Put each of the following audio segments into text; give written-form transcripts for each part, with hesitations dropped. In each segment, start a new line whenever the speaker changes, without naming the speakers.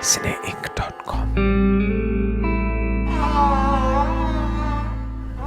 cineink.com.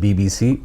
BBC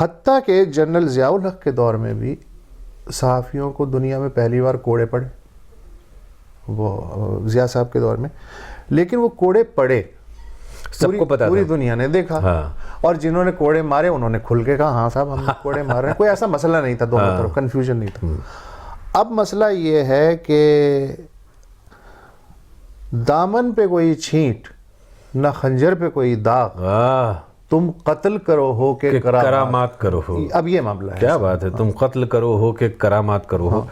حتیٰ کہ general Zia الحق کے دور میں بھی صحافیوں کو دنیا میں پہلی بار کوڑے پڑے، وہ ضیاء صاحب کے دور میں، لیکن وہ کوڑے پڑے
سب کو پتا
پوری
تھا،
دنیا نے دیکھا، اور جنہوں نے کوڑے مارے انہوں نے کھل کے کہا ہاں صاحب ہم کوڑے مار رہے ہیں، کوئی ایسا مسئلہ نہیں تھا، دونوں طرف کنفیوژن نہیں تھا۔ اب مسئلہ یہ ہے کہ دامن پہ کوئی چھینٹ نہ خنجر پہ کوئی داغ، تم قتل کرو ہو کہ
کرامات کرو ہو،
اب یہ معاملہ ہے۔
کیا بات ہے، تم قتل کرو ہو کہ کرامات کرو ہو،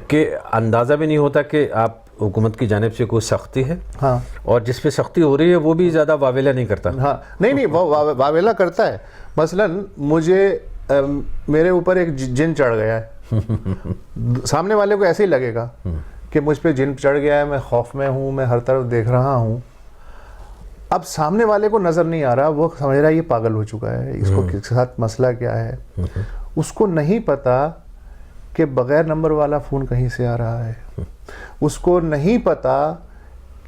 کہ اندازہ بھی نہیں ہوتا کہ آپ حکومت کی جانب سے کوئی سختی ہے،
ہاں،
اور جس پہ سختی ہو رہی ہے وہ بھی زیادہ واویلا نہیں کرتا۔
ہاں نہیں وہ واویلا کرتا ہے۔ مثلاً مجھے میرے اوپر ایک جن چڑھ گیا ہے، سامنے والے کو ایسے ہی لگے گا کہ مجھ پہ جن چڑھ گیا ہے، میں خوف میں ہوں، میں ہر طرف دیکھ رہا ہوں۔ اب سامنے والے کو نظر نہیں آ رہا، وہ سمجھ رہا ہے یہ پاگل ہو چکا ہے، اس کو کس کے ساتھ مسئلہ کیا ہے، اس کو نہیں پتا کہ بغیر نمبر والا فون کہیں سے آ رہا ہے، اس کو نہیں پتا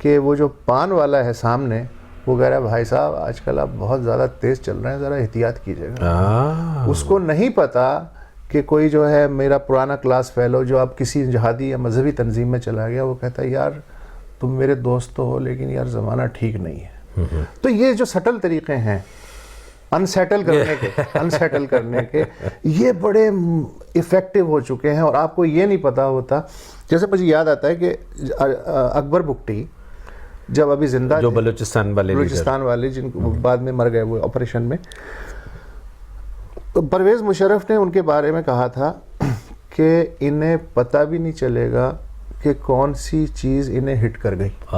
کہ وہ جو پان والا ہے سامنے وہ کہہ رہا ہے بھائی صاحب آج کل آپ بہت زیادہ تیز چل رہے ہیں، ذرا احتیاط کیجیے گا۔ اس کو نہیں پتا کہ کوئی جو ہے میرا پرانا کلاس فیلو جو اب کسی جہادی یا مذہبی تنظیم میں چلا گیا، وہ کہتا ہے یار تم میرے دوست تو ہو لیکن یار زمانہ ٹھیک نہیں ہے۔ تو یہ جو سٹل طریقے ہیں انسیٹل کرنے کے یہ بڑے ایفیکٹو ہو چکے ہیں، اور آپ کو یہ نہیں پتا ہوتا۔ جیسے مجھے یاد آتا ہے کہ اکبر بگٹی جب ابھی زندہ
جو بلوچستان والے
جن کو بعد میں مر گئے وہ آپریشن میں، پرویز مشرف نے ان کے بارے میں کہا تھا کہ انہیں پتہ بھی نہیں چلے گا کہ کون سی چیز انہیں ہٹ کر گئی،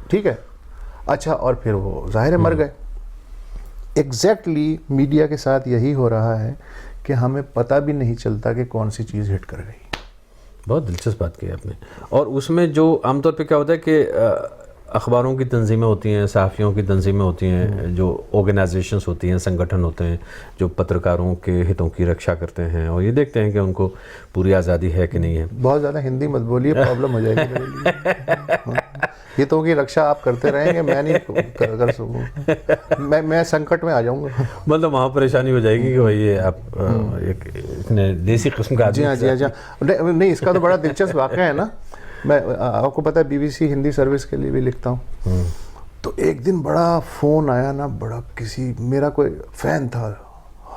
ٹھیک ہے، اچھا، اور پھر وہ ظاہر مر گئے۔ ایگزیکٹلی میڈیا کے ساتھ یہی ہو رہا ہے کہ ہمیں پتہ بھی نہیں چلتا کہ کون سی چیز ہٹ کر گئی۔
بہت دلچسپ بات کی آپ نے۔ اور اس میں جو عام طور پہ کیا ہوتا ہے کہ اخباروں کی تنظیمیں ہوتی ہیں، صحافیوں کی تنظیمیں ہوتی ہیں، جو آرگنائزیشنز ہوتی ہیں، سنگٹھن ہوتے ہیں جو پترکاروں کے ہتوں کی رکشا کرتے ہیں اور یہ دیکھتے ہیں کہ ان کو پوری آزادی ہے کہ نہیں ہے۔
بہت زیادہ ہندی مت بولیے، پرابلم ہو جائے گی میرے لیے۔ ہتوں کی رکشا آپ کرتے رہیں گے، میں نہیں کر سکوں، میں سنکٹ میں آ جاؤں گا،
مطلب وہاں پریشانی ہو جائے گی کہ بھائی یہ آپ ایک اتنے دیسی قسم کا
جی ہاں جی ہاں جی ہاں، نہیں اس کا تو بڑا دلچسپ واقعہ ہے نا۔ میں آپ کو پتہ ہے BBC ہندی سروس کے لیے بھی لکھتا ہوں، تو ایک دن بڑا فون آیا نا، بڑا کسی میرا کوئی فین تھا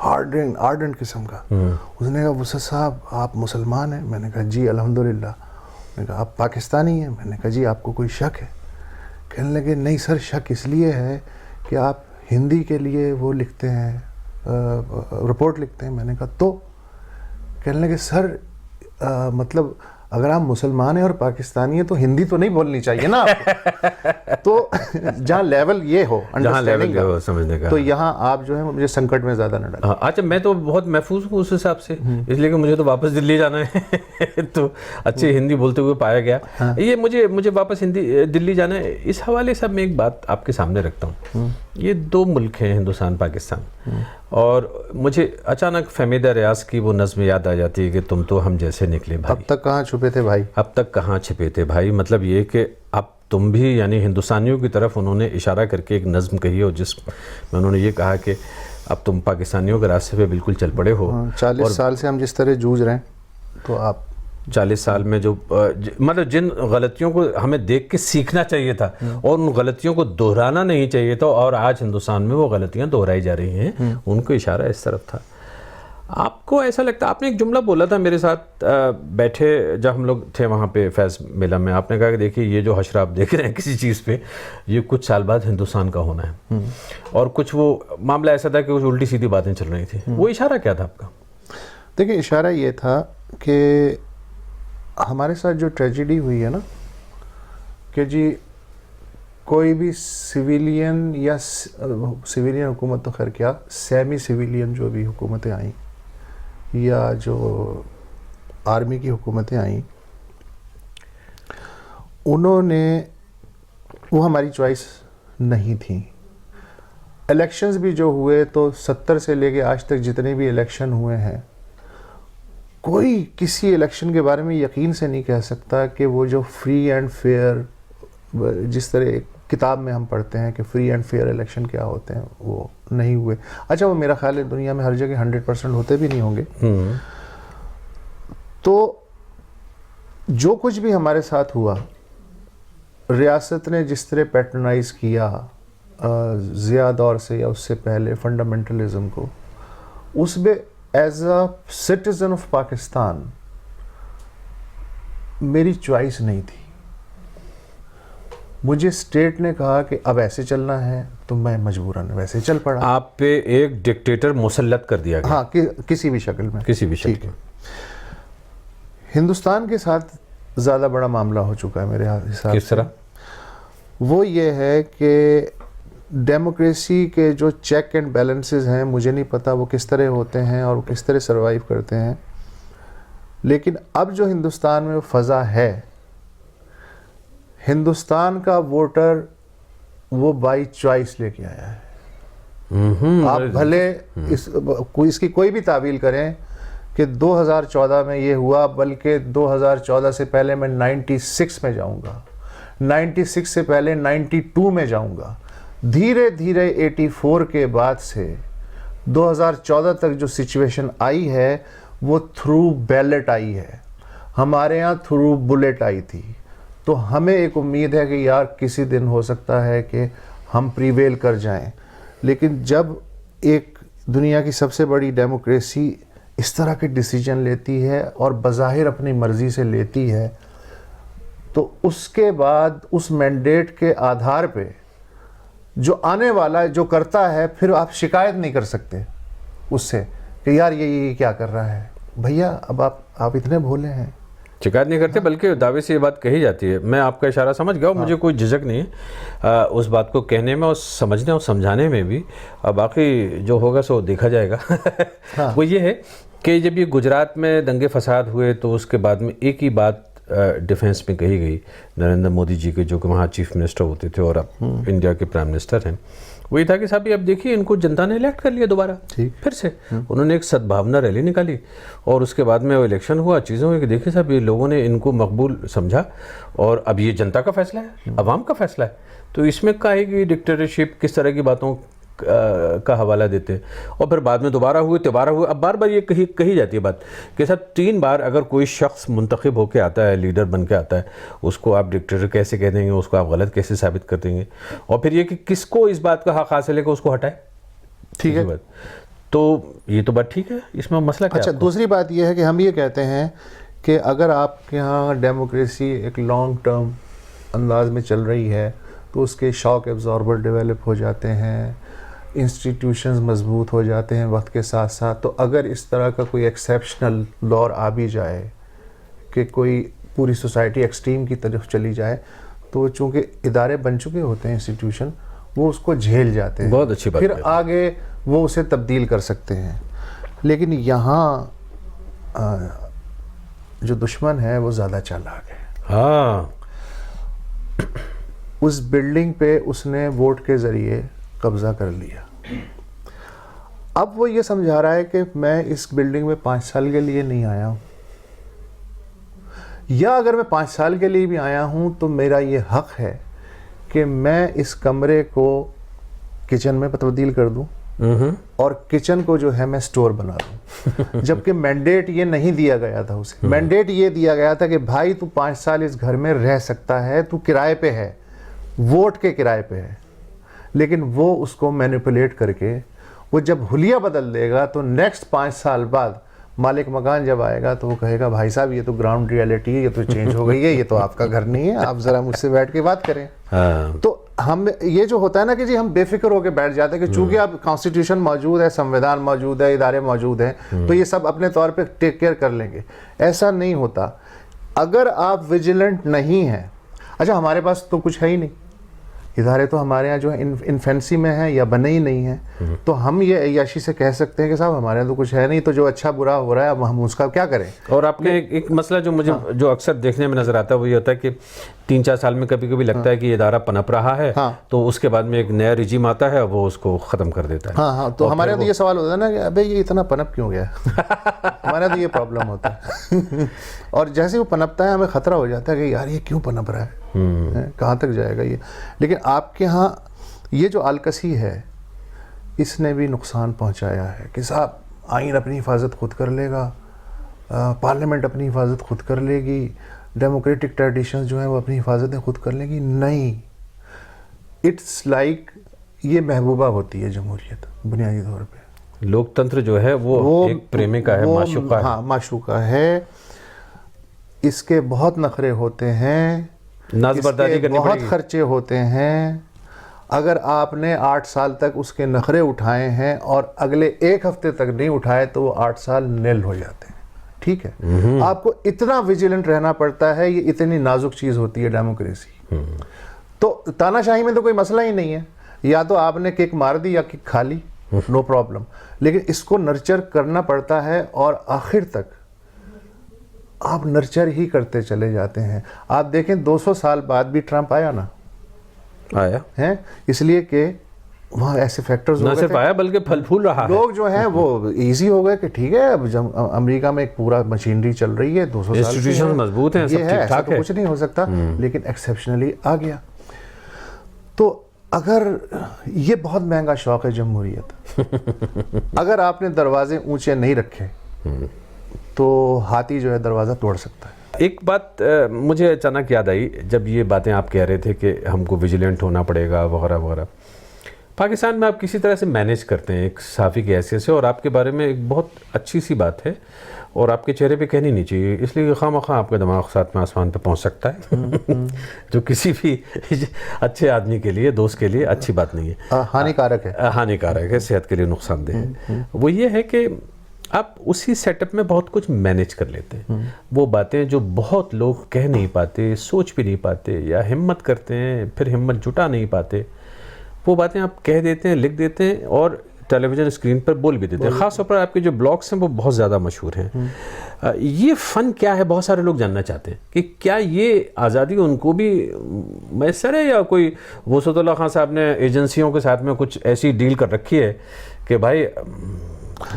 آرڈنٹ قسم کا، اس نے کہا وسعت صاحب آپ مسلمان ہیں؟ میں نے کہا جی الحمدللہ۔ میں نے کہا آپ پاکستانی ہیں؟ میں نے کہا جی آپ کو کوئی شک ہے؟ کہنے لگے نہیں سر شک اس لیے ہے کہ آپ ہندی کے لیے وہ لکھتے ہیں، رپورٹ لکھتے ہیں۔ میں نے کہا تو؟ کہنے لگے سر مطلب اگر آپ مسلمان ہیں اور پاکستانی ہیں تو ہندی تو نہیں بولنی چاہیے نا آپ تو جہاں لیول یہ ہو
سمجھنے کا،
تو یہاں آپ جو ہے مجھے سنکٹ میں زیادہ نہ ڈالیں۔
اچھا میں تو بہت محفوظ ہوں اس حساب سے، اس لیے کہ مجھے تو واپس دلی جانا ہے تو اچھی ہندی بولتے ہوئے پایا گیا، یہ مجھے واپس دلی جانا ہے۔ اس حوالے سے میں ایک بات آپ کے سامنے رکھتا ہوں، یہ دو ملک ہیں ہندوستان پاکستان، اور مجھے اچانک فہمیدہ ریاض کی وہ نظم یاد آ جاتی ہے کہ تم تو ہم جیسے نکلے بھائی،
اب تک کہاں چھپے تھے بھائی،
اب تک کہاں چھپے تھے بھائی۔ مطلب یہ کہ اب تم بھی یعنی ہندوستانیوں کی طرف انہوں نے اشارہ کر کے ایک نظم کہی اور جس میں انہوں نے یہ کہا کہ اب تم پاکستانیوں کے راستے پہ بالکل چل پڑے ہو۔
40 سال سے ہم جس طرح جوجھ رہے ہیں، تو آپ
40 سال میں جو مطلب جن غلطیوں کو ہمیں دیکھ کے سیکھنا چاہیے تھا اور ان غلطیوں کو دہرانا نہیں چاہیے تھا، اور آج ہندوستان میں وہ غلطیاں دہرائی جا رہی ہیں، ان کو اشارہ اس طرف تھا۔ آپ کو ایسا لگتا، آپ نے ایک جملہ بولا تھا میرے ساتھ بیٹھے جب ہم لوگ تھے وہاں پہ فیض میلہ میں، آپ نے کہا کہ دیکھیے یہ جو حشر آپ دیکھ رہے ہیں کسی چیز پہ، یہ کچھ سال بعد ہندوستان کا ہونا ہے، اور کچھ وہ معاملہ ایسا تھا کہ کچھ الٹی سیدھی باتیں چل رہی تھیں۔ وہ اشارہ کیا تھا آپ کا؟
دیکھیں اشارہ یہ تھا کہ ہمارے ساتھ جو ٹریجڈی ہوئی ہے نا، کہ جی کوئی بھی سویلین یا سویلین حکومت تو خیر کیا، سیمی سویلین جو بھی حکومتیں آئیں یا جو آرمی کی حکومتیں آئیں، انہوں نے وہ ہماری چوائس نہیں تھیں۔ الیکشنز بھی جو ہوئے تو 70 سے لے کے آج تک جتنے بھی الیکشن ہوئے ہیں، کوئی کسی الیکشن کے بارے میں یقین سے نہیں کہہ سکتا کہ وہ جو فری اینڈ فیئر جس طرح کتاب میں ہم پڑھتے ہیں کہ فری اینڈ فیئر الیکشن کیا ہوتے ہیں، وہ نہیں ہوئے. اچھا وہ میرا خیال ہے دنیا میں ہر جگہ 100% ہوتے بھی نہیں ہوں گے. تو جو کچھ بھی ہمارے ساتھ ہوا، ریاست نے جس طرح پیٹرنائز کیا ضیاء دور سے یا اس سے پہلے فنڈامنٹلزم کو، اس میں as a citizen of Pakistan میری چوائس نہیں تھی. مجھے اسٹیٹ نے کہا کہ اب ایسے چلنا ہے تو میں مجبوراً ویسے چل پڑا. آپ
پہ ایک ڈکٹیٹر مسلط کر دیا گیا.
ہاں، کسی بھی شکل میں.
کسی بھی شکل.
ہندوستان کے ساتھ زیادہ بڑا معاملہ ہو چکا ہے میرے حساب سے.
کس طرح؟
وہ یہ ہے کہ ڈیموکریسی کے جو چیک اینڈ بیلنسز ہیں، مجھے نہیں پتا وہ کس طرح ہوتے ہیں اور وہ کس طرح سروائیو کرتے ہیں، لیکن اب جو ہندوستان میں فضا ہے، ہندوستان کا ووٹر وہ بائی چوائس لے کے آیا ہے. آپ بھلے اس کی کوئی بھی تعویل کریں کہ 2014 میں یہ ہوا، بلکہ 2014 سے پہلے میں 96 میں جاؤں گا، 96 سے پہلے 92 میں جاؤں گا. دھیرے دھیرے 84 کے بعد سے 2014 تک جو سچویشن آئی ہے وہ تھرو بیلٹ آئی ہے. ہمارے ہاں تھرو بلیٹ آئی تھی. تو ہمیں ایک امید ہے کہ یار کسی دن ہو سکتا ہے کہ ہم پریویل کر جائیں. لیکن جب ایک دنیا کی سب سے بڑی ڈیموکریسی اس طرح کے ڈیسیجن لیتی ہے اور بظاہر اپنی مرضی سے لیتی ہے، تو اس کے بعد اس مینڈیٹ کے آدھار پہ جو آنے والا جو کرتا ہے، پھر آپ شکایت نہیں کر سکتے اس سے کہ یار یہ کیا کر رہا ہے. بھیا اب آپ اتنے بھولے ہیں.
شکایت نہیں کرتے، بلکہ دعوے سے یہ بات کہی جاتی ہے. میں آپ کا اشارہ سمجھ گیا، مجھے کوئی جھجک نہیں ہے اس بات کو کہنے میں اور سمجھنے اور سمجھانے میں بھی. باقی جو ہوگا سو دیکھا جائے گا. وہ یہ ہے کہ جب یہ گجرات میں دنگے فساد ہوئے تو اس کے بعد میں ایک ہی بات ڈیفنس میں کہی گئی نریندر مودی جی کے، جو کہ وہاں چیف منسٹر ہوتے تھے اور اب انڈیا کے پرائم منسٹر ہیں. وہی تھا کہ صاحب اب دیکھیے ان کو جنتا نے الیکٹ کر لیا دوبارہ پھر سے. انہوں نے ایک سدبھاونا ریلی نکالی اور اس کے بعد میں وہ الیکشن ہوا. چیزیں ہوئی کہ دیکھیے صاحب یہ لوگوں نے ان کو مقبول سمجھا اور اب یہ جنتا کا فیصلہ ہے، عوام کا فیصلہ ہے. تو اس میں کہے کہ ڈکٹیٹرشپ کس طرح کی باتوں کا حوالہ دیتے ہیں. اور پھر بعد میں دوبارہ ہوئے. اب بار بار یہ کہی جاتی ہے بات کہ صاحب 3 بار اگر کوئی شخص منتخب ہو کے آتا ہے، لیڈر بن کے آتا ہے، اس کو آپ ڈکٹیٹر کیسے کہہ دیں گے، اس کو آپ غلط کیسے ثابت کر دیں گے. اور پھر یہ کہ کس کو اس بات کا حق حاصل ہے کہ اس کو ہٹائے.
ٹھیک ہے،
تو یہ تو بات ٹھیک ہے، اس میں مسئلہ کیا؟
اچھا دوسری بات یہ ہے کہ ہم یہ کہتے ہیں کہ اگر آپ کے ہاں ڈیموکریسی ایک لانگ ٹرم انداز میں چل رہی ہے تو اس کے شاک ایبزاربر ڈیولپ ہو جاتے ہیں، انسٹیٹیوشنز مضبوط ہو جاتے ہیں وقت کے ساتھ ساتھ. تو اگر اس طرح کا کوئی ایکسیپشنل دور آ بھی جائے کہ کوئی پوری سوسائٹی ایکسٹریم کی طرف چلی جائے، تو چونکہ ادارے بن چکے ہوتے ہیں انسٹیٹیوشن، وہ اس کو جھیل جاتے ہیں.
بہت اچھی بات.
پھر آگے وہ اسے تبدیل کر سکتے ہیں. لیکن یہاں جو دشمن ہے وہ زیادہ چالاک ہے.
ہاں،
اس بلڈنگ پہ اس نے ووٹ کے ذریعے قبضہ کر لیا. اب وہ یہ سمجھا رہا ہے کہ میں اس بلڈنگ میں 5 سال کے لیے نہیں آیا ہوں، یا اگر میں 5 سال کے لیے بھی آیا ہوں تو میرا یہ حق ہے کہ میں اس کمرے کو کچن میں تبدیل کر دوں اور کچن کو جو ہے میں سٹور بنا دوں. جبکہ مینڈیٹ یہ نہیں دیا گیا تھا اسے. مینڈیٹ یہ دیا گیا تھا کہ بھائی تو 5 سال اس گھر میں رہ سکتا ہے، تو کرائے پہ ہے، ووٹ کے کرائے پہ ہے. لیکن وہ اس کو مینیپولیٹ کر کے وہ جب حلیہ بدل دے گا تو نیکسٹ 5 سال بعد مالک مکان جب آئے گا تو وہ کہے گا بھائی صاحب یہ تو گراؤنڈ ریالٹی ہے، یہ تو چینج ہو گئی ہے، یہ تو آپ کا گھر نہیں ہے، آپ ذرا مجھ سے بیٹھ کے بات کریں. تو ہم یہ جو ہوتا ہے نا کہ جی ہم بے فکر ہو کے بیٹھ جاتے ہیں کہ چونکہ اب کانسٹیٹیوشن موجود ہے، سمویدھان موجود ہے، ادارے موجود ہیں، تو یہ سب اپنے طور پہ ٹیک کیئر کر لیں گے. ایسا نہیں ہوتا. اگر آپ ویجیلنٹ نہیں ہیں، اچھا ہمارے پاس تو کچھ ہے ہی نہیں، ادارے تو ہمارے ہاں جو ہے انفینسی میں ہیں یا بنے ہی نہیں ہیں، تو ہم یہ عیاشی سے کہہ سکتے ہیں کہ صاحب ہمارے یہاں تو کچھ ہے نہیں، تو جو اچھا برا ہو رہا ہے اب ہم اس کا کیا کریں.
اور آپ نے ایک مسئلہ جو مجھے جو اکثر دیکھنے میں نظر آتا ہے وہ یہ ہوتا ہے کہ 3-4 سال میں کبھی کبھی لگتا ہے کہ یہ ادارہ پنپ رہا ہے، تو اس کے بعد میں ایک نیا رجیم آتا ہے وہ اس کو ختم کر دیتا ہے.
ہاں تو ہمارے یہاں تو یہ سوال ہوتا ہے نا کہ ابے یہ اتنا پنپ کیوں گیا. ہمارے یہاں تو یہ پرابلم ہوتا ہے. اور جیسے وہ پنپتا ہے ہمیں خطرہ ہو جاتا ہے کہ یار یہ کیوں پنپ رہا ہے, کہاں تک جائے گا یہ. لیکن آپ کے ہاں یہ جو آلکسی ہے اس نے بھی نقصان پہنچایا ہے کہ صاحب آئین اپنی حفاظت خود کر لے گا, پارلیمنٹ اپنی حفاظت خود کر لے گی, ڈیموکریٹک ٹریڈیشنز جو ہیں وہ اپنی حفاظتیں خود کر لیں گی. نہیں, اٹس لائک یہ محبوبہ ہوتی ہے جمہوریت بنیادی طور پہ.
لوکتنتر جو ہے وہ ایک پریمکا ہے, معشوقہ ہے.
ہاں معشوقہ ہے. اس کے بہت نخرے ہوتے ہیں,
ناز برداری کرنی پڑے
بہت
گی.
خرچے ہوتے ہیں. اگر آپ نے 8 سال تک اس کے نخرے اٹھائے ہیں اور اگلے 1 ہفتے تک نہیں اٹھائے تو وہ 8 سال نیل ہو جاتے ہیں. ٹھیک ہے, آپ کو اتنا ویجیلنٹ رہنا پڑتا ہے, یہ اتنی نازک چیز ہوتی ہے ڈیموکریسی. تو تانا شاہی میں تو کوئی مسئلہ ہی نہیں ہے, یا تو آپ نے کک مار دی یا کک کھا لی, نو پرابلم. لیکن اس کو نرچر کرنا پڑتا ہے اور آخر تک آپ نرچر ہی کرتے چلے جاتے ہیں. آپ دیکھیں 200 سال بعد بھی ٹرمپ آیا نا,
آیا
ہیں, اس لیے کہ وہاں ایسے فیکٹرز
نہ صرف آیا بلکہ پھل پھول رہا ہے.
لوگ جو ہیں وہ ایزی ہو گئے کہ ٹھیک ہے اب جب امریکہ میں ایک پورا مشینری چل رہی ہے 200 سال سے,
انسٹیٹیوشن مضبوط ہیں, سب ٹھیک
ایسا
ٹھاک
تو
ہے.
کچھ نہیں ہو سکتا. لیکن ایکسیپشنلی آ گیا. تو اگر یہ بہت مہنگا شوق ہے جمہوریت, اگر آپ نے دروازے اونچے نہیں رکھے تو ہاتھی جو ہے دروازہ توڑ سکتا ہے.
ایک بات مجھے اچانک یاد آئی جب یہ باتیں آپ کہہ رہے تھے کہ ہم کو ویجیلنٹ ہونا پڑے گا وغیرہ وغیرہ. پاکستان میں آپ کسی طرح سے مینیج کرتے ہیں ایک صحافی کی حیثیت سے, اور آپ کے بارے میں ایک بہت اچھی سی بات ہے اور آپ کے چہرے پہ کہنی نہیں چاہیے, اس لیے خواہ مخواہ آپ کا دماغ ساتھ میں آسمان پہ پہنچ سکتا ہے جو کسی بھی اچھے آدمی کے لیے, دوست کے لیے اچھی بات نہیں ہے,
ہانیکارک ہے.
ہانیکارک ہے, صحت کے لیے نقصان دہ ہے. وہ یہ ہے کہ آپ اسی سیٹ اپ میں بہت کچھ مینیج کر لیتے ہیں. وہ باتیں جو بہت لوگ کہہ نہیں پاتے, سوچ بھی نہیں پاتے, یا ہمت کرتے ہیں پھر ہمت جٹا نہیں پاتے, وہ باتیں آپ کہہ دیتے ہیں, لکھ دیتے ہیں اور ٹیلی ویژن اسکرین پر بول بھی دیتے ہیں. خاص طور پر آپ کے جو بلاگس ہیں وہ بہت زیادہ مشہور ہیں. یہ فن کیا ہے, بہت سارے لوگ جاننا چاہتے ہیں کہ کیا یہ آزادی ان کو بھی میسر ہے, یا کوئی وسعت اللہ خان صاحب نے ایجنسیوں کے ساتھ میں کچھ ایسی ڈیل کر رکھی ہے کہ بھائی.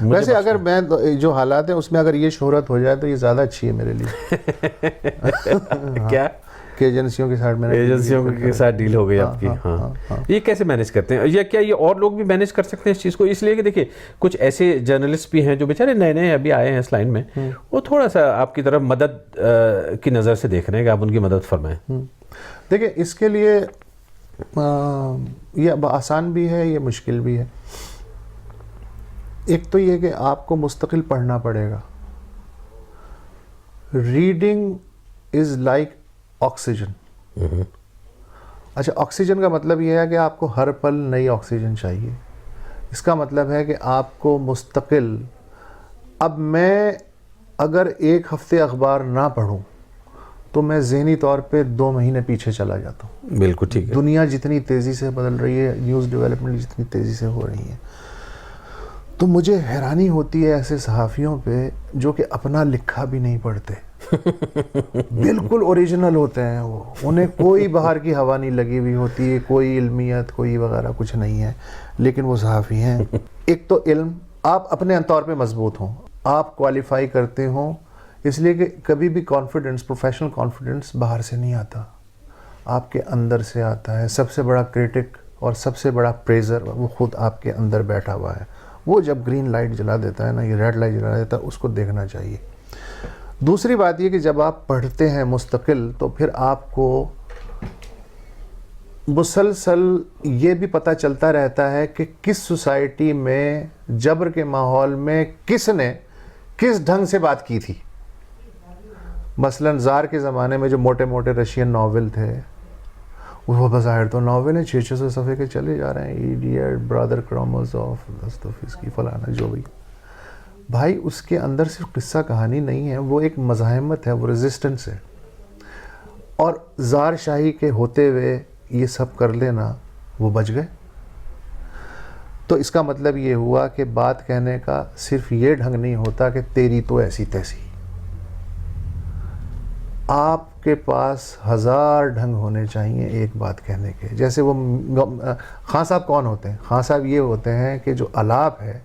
ویسے اگر میں جو حالات ہیں اس میں اگر یہ شہرت ہو جائے تو یہ زیادہ اچھی ہے میرے لیے.
کیا
کہ ایجنسیوں کے ساتھ میں
ایجنسیوں کے ساتھ ڈیل ہو گئی آپ کی. ہاں, یہ کیسے مینیج کرتے ہیں, یا کیا یہ اور لوگ بھی مینیج کر سکتے ہیں اس چیز کو؟ اس لیے کہ دیکھیں کچھ ایسے جرنلسٹ بھی ہیں جو بیچارے نئے نئے ابھی آئے ہیں اس لائن میں, وہ تھوڑا سا آپ کی طرف مدد کی نظر سے دیکھ رہے ہیں کہ آپ ان کی مدد فرمائیں.
دیکھیں اس کے لیے یہ آسان بھی ہے, یہ مشکل بھی ہے. ایک تو یہ کہ آپ کو مستقل پڑھنا پڑے گا. Reading is like oxygen. اچھا, آکسیجن کا مطلب یہ ہے کہ آپ کو ہر پل نئی آکسیجن چاہیے. اس کا مطلب ہے کہ آپ کو مستقل, اب میں اگر 1 ہفتے اخبار نہ پڑھوں تو میں ذہنی طور پہ 2 مہینے پیچھے چلا جاتا ہوں.
بالکل ٹھیک ہے.
دنیا جتنی تیزی سے بدل رہی ہے, نیوز ڈیولپمنٹ جتنی تیزی سے ہو رہی ہے, تو مجھے حیرانی ہوتی ہے ایسے صحافیوں پہ جو کہ اپنا لکھا بھی نہیں پڑھتے. بالکل اوریجنل ہوتے ہیں وہ, انہیں کوئی باہر کی ہوا نہیں لگی ہوئی ہوتی ہے, کوئی علمیت کوئی وغیرہ کچھ نہیں ہے, لیکن وہ صحافی ہیں. ایک تو علم, آپ اپنے طور پہ مضبوط ہوں, آپ کوالیفائی کرتے ہوں, اس لیے کہ کبھی بھی کانفیڈنس, پروفیشنل کانفیڈنس باہر سے نہیں آتا, آپ کے اندر سے آتا ہے. سب سے بڑا کریٹک اور سب سے بڑا پریزر وہ خود آپ کے اندر بیٹھا ہوا ہے. وہ جب گرین لائٹ جلا دیتا ہے نا, یہ ریڈ لائٹ جلا دیتا ہے, اس کو دیکھنا چاہیے. دوسری بات یہ کہ جب آپ پڑھتے ہیں مستقل تو پھر آپ کو مسلسل یہ بھی پتہ چلتا رہتا ہے کہ کس سوسائٹی میں جبر کے ماحول میں کس نے کس ڈھنگ سے بات کی تھی. مثلا زار کے زمانے میں جو موٹے موٹے رشین ناول تھے, وہ بظاہر تو ناول ہیں 600 صفحے کے چلے جا رہے ہیں, ایڈیٹ, برادر کرامازوف, دستویفسکی, فلانا جو بھی. بھائی اس کے اندر صرف قصہ کہانی نہیں ہے, وہ ایک مزاحمت ہے, وہ ریزسٹنس ہے. اور زار شاہی کے ہوتے ہوئے یہ سب کر لینا, وہ بچ گئے. تو اس کا مطلب یہ ہوا کہ بات کہنے کا صرف یہ ڈھنگ نہیں ہوتا کہ تیری تو ایسی تیسی. آپ کے پاس 1000 ڈھنگ ہونے چاہیے ایک بات کہنے کے. جیسے وہ خان صاحب کون ہوتے ہیں؟ خان صاحب یہ ہوتے ہیں کہ جو الاپ ہے,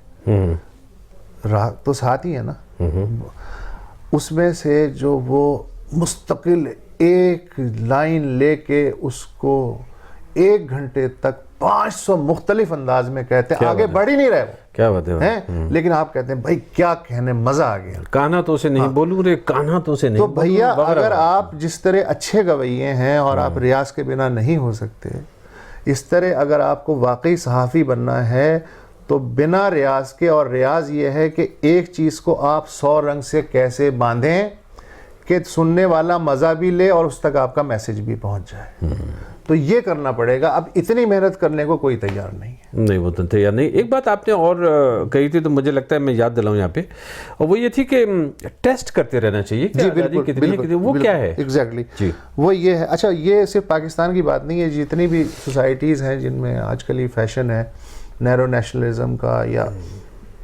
تو ساتھ ہی ہے نا, اس میں سے جو وہ مستقل ایک لائن لے کے اس کو 1 گھنٹے تک 500 مختلف انداز میں کہتے ہیں, آگے بڑھ ہی نہیں رہے وہ,
کیا بات ہے,
لیکن آپ کہتے ہیں بھائی کیا کہنے, مزہ آ گیا.
کانا تو سے نہیں بولوں رے, کانا تو سے نہیں.
تو بھیا اگر آپ جس طرح اچھے گویے ہیں اور آپ ریاض کے بنا نہیں ہو سکتے, اس طرح اگر آپ کو واقعی صحافی بننا ہے تو بنا ریاض کے, اور ریاض یہ ہے کہ ایک چیز کو آپ 100 رنگ سے کیسے باندھیں کہ سننے والا مزہ بھی لے اور اس تک آپ کا میسج بھی پہنچ جائے, تو یہ کرنا پڑے گا. اب اتنی محنت کرنے کو کوئی تیار نہیں ہے.
نہیں, وہ تو تیار نہیں. ایک بات آپ نے اور کہی تھی تو مجھے لگتا ہے میں یاد دلاؤں یہاں پہ, اور وہ یہ تھی کہ ٹیسٹ کرتے رہنا چاہیے.
جی بالکل,
وہ کیا ہے
ایگزیکٹلی
جی,
وہ یہ ہے. اچھا, یہ صرف پاکستان کی بات نہیں ہے, جتنی بھی سوسائٹیز ہیں جن میں آج کل یہ فیشن ہے نیرو نیشنلزم کا یا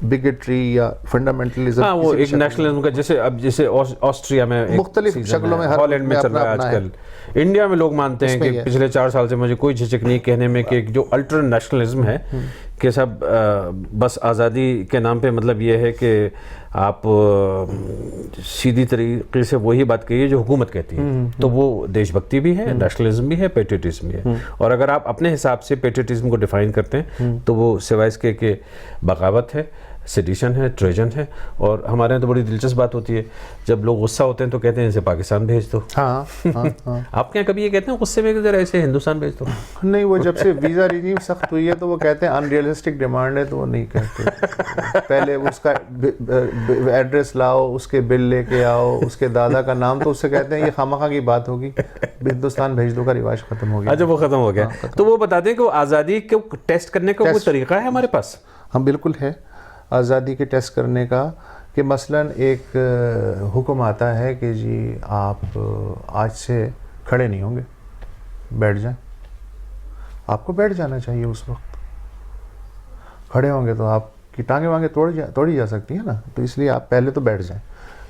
بگٹری یا فنڈامنٹلزم,
ہاں وہ ایک نیشنلزم کا, جیسے اب جیسے آسٹریا میں
مختلف شکلوں میں,
ہالینڈ میں چل رہا ہے آج کل. انڈیا میں لوگ مانتے ہیں کہ پچھلے 4 سال سے مجھے کوئی جھجک نہیں کہنے میں کہ جو الٹرا نیشنلزم ہے کہ سب بس آزادی کے نام پہ, مطلب یہ ہے کہ آپ سیدھی طریقے سے وہی بات کہیے جو حکومت کہتی ہے, تو وہ دیش بھکتی بھی ہے, نیشنلزم بھی ہے, پیٹریٹزم بھی ہے. اور اگر آپ اپنے حساب سے پیٹریٹزم کو ڈیفائن کرتے ہیں تو وہ سوائے اس کے کہ بغاوت ہے, سیڈیشن ہے, ٹریجن ہے. اور ہمارے یہاں تو بڑی دلچسپ بات ہوتی ہے, جب لوگ غصہ ہوتے ہیں تو کہتے ہیں اسے پاکستان بھیج دو. آپ کے یہاں کبھی یہ کہتے ہیں غصے میں کہ ذرا ایسے ہندوستان بھیج دو؟
نہیں, وہ جب سے ویزا ریجیم سخت ہوئی ہے تو وہ کہتے ہیں ان ریئلسٹک ڈیمانڈ ہے, تو وہ نہیں کہتے. پہلے اس کا ایڈریس لاؤ, اس کے بل لے کے آؤ, اس کے دادا کا نام, تو اس سے کہتے ہیں یہ خامخواہ کی بات ہوگی, ہندوستان بھیج دو کا رواج ختم ہو گیا.
اچھا, وہ ختم ہو گیا. تو وہ بتاتے ہیں کہ وہ آزادی کو ٹیسٹ کرنے کا کوئی طریقہ ہے ہمارے پاس؟
ہم بالکل ہے آزادی کے ٹیسٹ کرنے کا, کہ مثلا ایک حکم آتا ہے کہ جی آپ آج سے کھڑے نہیں ہوں گے, بیٹھ جائیں. آپ کو بیٹھ جانا چاہیے اس وقت. کھڑے ہوں گے تو آپ کی ٹانگیں وانگیں توڑی جا سکتی ہیں نا, تو اس لیے آپ پہلے تو بیٹھ جائیں.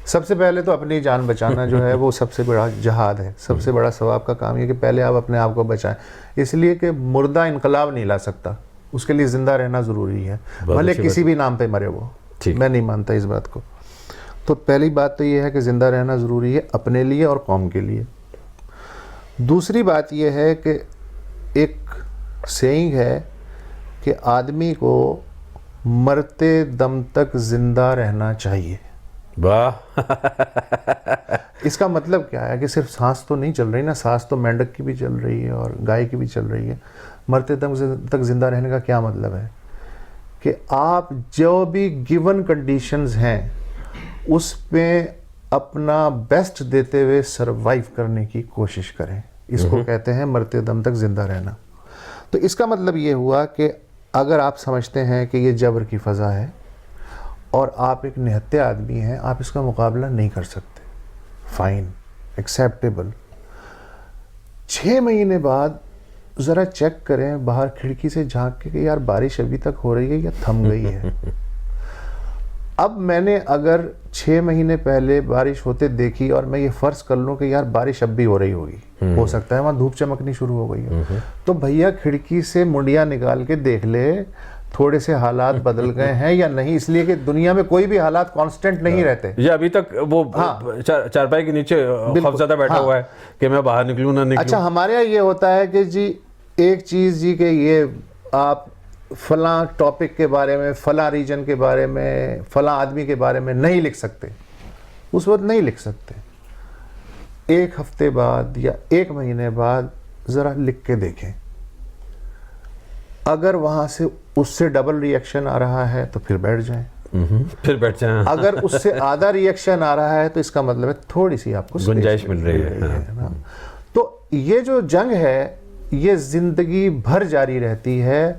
سب سے پہلے تو اپنی جان بچانا جو ہے وہ سب سے بڑا جہاد ہے, سب سے بڑا ثواب کا کام یہ کہ پہلے آپ اپنے آپ کو بچائیں. اس لیے کہ مردہ انقلاب نہیں لا سکتا, اس کے لیے زندہ رہنا ضروری ہے, بھلے کسی بھی نام پہ مرے وہ. میں نہیں مانتا اس بات کو. تو پہلی بات تو یہ ہے کہ زندہ رہنا ضروری ہے اپنے لیے اور قوم کے لیے. دوسری بات یہ ہے کہ ایک سیئنگ ہے کہ آدمی کو مرتے دم تک زندہ رہنا چاہیے.
واہ,
اس کا مطلب کیا ہے کہ صرف سانس تو نہیں چل رہی نا, سانس تو مینڈک کی بھی چل رہی ہے اور گائے کی بھی چل رہی ہے. مرتے دم تک زندہ رہنے کا کیا مطلب ہے کہ آپ جو بھی گیون کنڈیشنز ہیں اس پہ اپنا بیسٹ دیتے ہوئے سروائیو کرنے کی کوشش کریں. اس کو کہتے ہیں مرتے دم تک زندہ رہنا. تو اس کا مطلب یہ ہوا کہ اگر آپ سمجھتے ہیں کہ یہ جبر کی فضا ہے اور آپ ایک نہتے آدمی ہیں, آپ اس کا مقابلہ نہیں کر سکتے, فائن, ایکسیپٹیبل. 6 مہینے بعد ذرا چیک کریں باہر کھڑکی سے جھانک کے کہ یار بارش ابھی تک ہو رہی ہے یا تھم گئی ہے. اب میں نے اگر 6 مہینے پہلے بارش ہوتے دیکھی اور میں یہ فرض کر لوں کہ یار بارش اب بھی ہو رہی ہوگی, ہو سکتا ہے وہاں دھوپ چمکنی شروع ہو گئی ہو, تو بھیا کھڑکی سے منڈیاں نکال کے دیکھ لے تھوڑے سے حالات بدل گئے ہیں یا نہیں, اس لیے کہ دنیا میں کوئی بھی حالات کانسٹنٹ نہیں رہتے.
یہ ابھی تک وہ چارپائی کے نیچے خوفزدہ بیٹھا ہوا ہے کہ میں باہر نکلوں نہ نکلوں.
اچھا, ہمارے یہاں یہ ہوتا ہے کہ جی ایک چیز جی کہ یہ آپ فلاں ٹاپک کے بارے میں, فلاں ریجن کے بارے میں, فلاں آدمی کے بارے میں نہیں لکھ سکتے, اس وقت نہیں لکھ سکتے. 1 ہفتے بعد یا 1 مہینے بعد ذرا لکھ کے دیکھیں, اگر وہاں سے اس سے ڈبل ری ایکشن آ رہا ہے تو پھر بیٹھ جائیں,
پھر بیٹھ جائیں.
اگر اس سے آدھا ری ایکشن آ رہا ہے تو اس کا مطلب ہے تھوڑی سی آپ کو
گنجائش مل رہی ہے.
تو یہ جو جنگ ہے یہ زندگی بھر جاری رہتی ہے.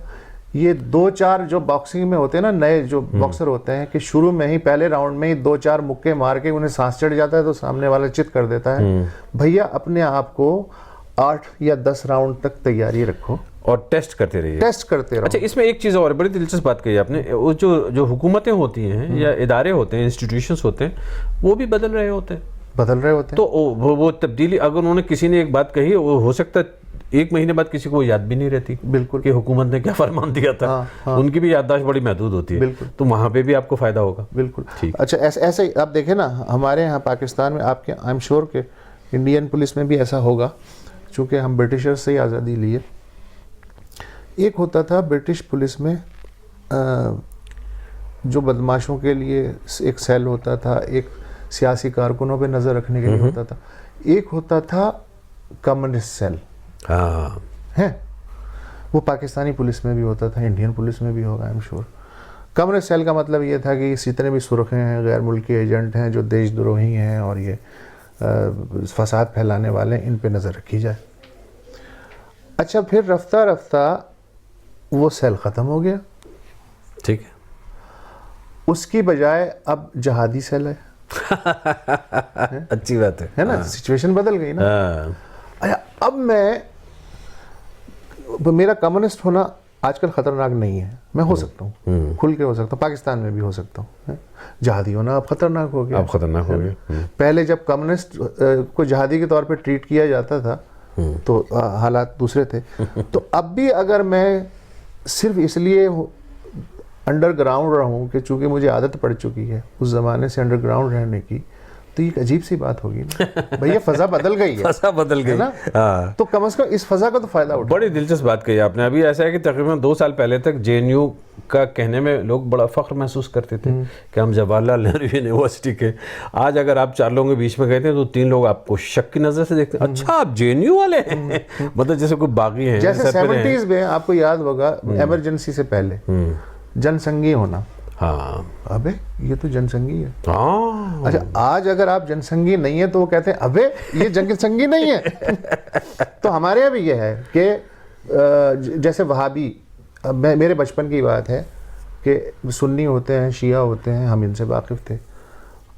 یہ 2-4 جو باکسنگ میں ہوتے ہیں نا, نئے جو باکسر ہوتے ہیں کہ شروع میں ہی پہلے راؤنڈ میں ہی 2-4 مکے مار کے انہیں سانس چڑھ جاتا ہے تو سامنے والا چت کر دیتا ہے. بھیا اپنے آپ کو 8 یا 10 راؤنڈ تک تیاری رکھو
اور ٹیسٹ کرتے رہیے,
ٹیسٹ کرتے رہو.
اچھا, اس میں ایک چیز اور بڑی دلچسپ بات کہی آپ نے, جو حکومتیں ہوتی ہیں یا ادارے ہوتے ہیں, انسٹیٹیوشنز ہوتے ہیں, وہ بھی بدل رہے ہوتے ہیں.
بدل رہے ہوتے ہیں.
تو وہ تبدیلی اگر انہوں نے کسی نے ایک بات کہی وہ ہو سکتا ہے 1 مہینے بعد کسی کو یاد بھی نہیں رہتی
بالکل
کہ حکومت نے کیا فرمان دیا تھا. ان کی بھی یادداشت بڑی محدود ہوتی ہے.
بالکل.
تو وہاں پہ بھی آپ کو فائدہ ہوگا.
بالکل.
ٹھیک.
اچھا ایسے ہی آپ دیکھیں نا ہمارے یہاں پاکستان میں آپ کے آئی ایم شیور کہ انڈین پولیس میں بھی ایسا ہوگا چونکہ ہم برٹشر سے ہی آزادی لیے. ایک ہوتا تھا برٹش پولیس میں جو بدماشوں کے لیے ایک سیل ہوتا تھا, ایک سیاسی کارکنوں پہ نظر رکھنے کے لیے ہوتا تھا, ایک ہوتا تھا کمیونسٹ سیل.
ہاں
ہے وہ پاکستانی پولیس میں بھی ہوتا تھا, انڈین پولیس میں بھی ہوگا I am sure. Communist cell کا مطلب یہ تھا کہ جتنے بھی سرخے ہیں, غیر ملکی ایجنٹ ہیں, جو دیش دروہی ہیں اور یہ فساد پھیلانے والے ہیں, ان پہ نظر رکھی جائے. اچھا پھر رفتہ رفتہ وہ سیل ختم ہو گیا.
ٹھیک ہے.
اس کی بجائے اب جہادی سیل ہے.
اچھی بات
ہے نا, سچویشن بدل گئی نا. اچھا اب میرا کمیونسٹ ہونا آج کل خطرناک نہیں ہے, میں ہو سکتا ہوں, کھل کے ہو سکتا ہوں, پاکستان میں بھی ہو سکتا ہوں. جہادی ہونا اب خطرناک ہو گیا.
اب خطرناک ہو گیا.
پہلے جب کمیونسٹ کو جہادی کے طور پہ ٹریٹ کیا جاتا تھا تو حالات دوسرے تھے. تو اب بھی اگر میں صرف اس لیے انڈر گراؤنڈ رہوں کہ چونکہ مجھے عادت پڑ چکی ہے اس زمانے سے انڈر گراؤنڈ رہنے کی, تو یہ عجیب سی بات ہوگی نا. بھئی یہ فضا بدل گئی ہے,
فضا بدل گئی
نا, تو کم از کم اس فضا کا تو فائدہ اٹھا.
بڑی دلچسپ بات کہی آپ نے. ابھی ایسا ہے کہ تقریباً 2 سال پہلے تک جے این یو کا کہنے میں لوگ بڑا فخر محسوس کرتے تھے کہ ہم جواہر لال نہرو یونیورسٹی کے. آج اگر آپ 4 لوگوں کے بیچ میں گئے تھے تو 3 لوگ آپ کو شک کی نظر سے دیکھتے ہیں. اچھا آپ جے این یو والے ہیں, مطلب جیسے کوئی باغی ہیں.
جیسے 70s میں آپ کو یاد ہوگا ایمرجنسی سے پہلے جن سنگی ہونا.
ہاں
ابے یہ تو جن سنگی ہے.
ہاں
اچھا آج اگر آپ جن سنگی نہیں ہے تو وہ کہتے ہیں ابے یہ جنگ سنگی نہیں ہے. تو ہمارے یہاں بھی یہ ہے کہ جیسے وہابی, میرے بچپن کی بات ہے کہ سنی ہوتے ہیں, شیعہ ہوتے ہیں, ہم ان سے واقف تھے.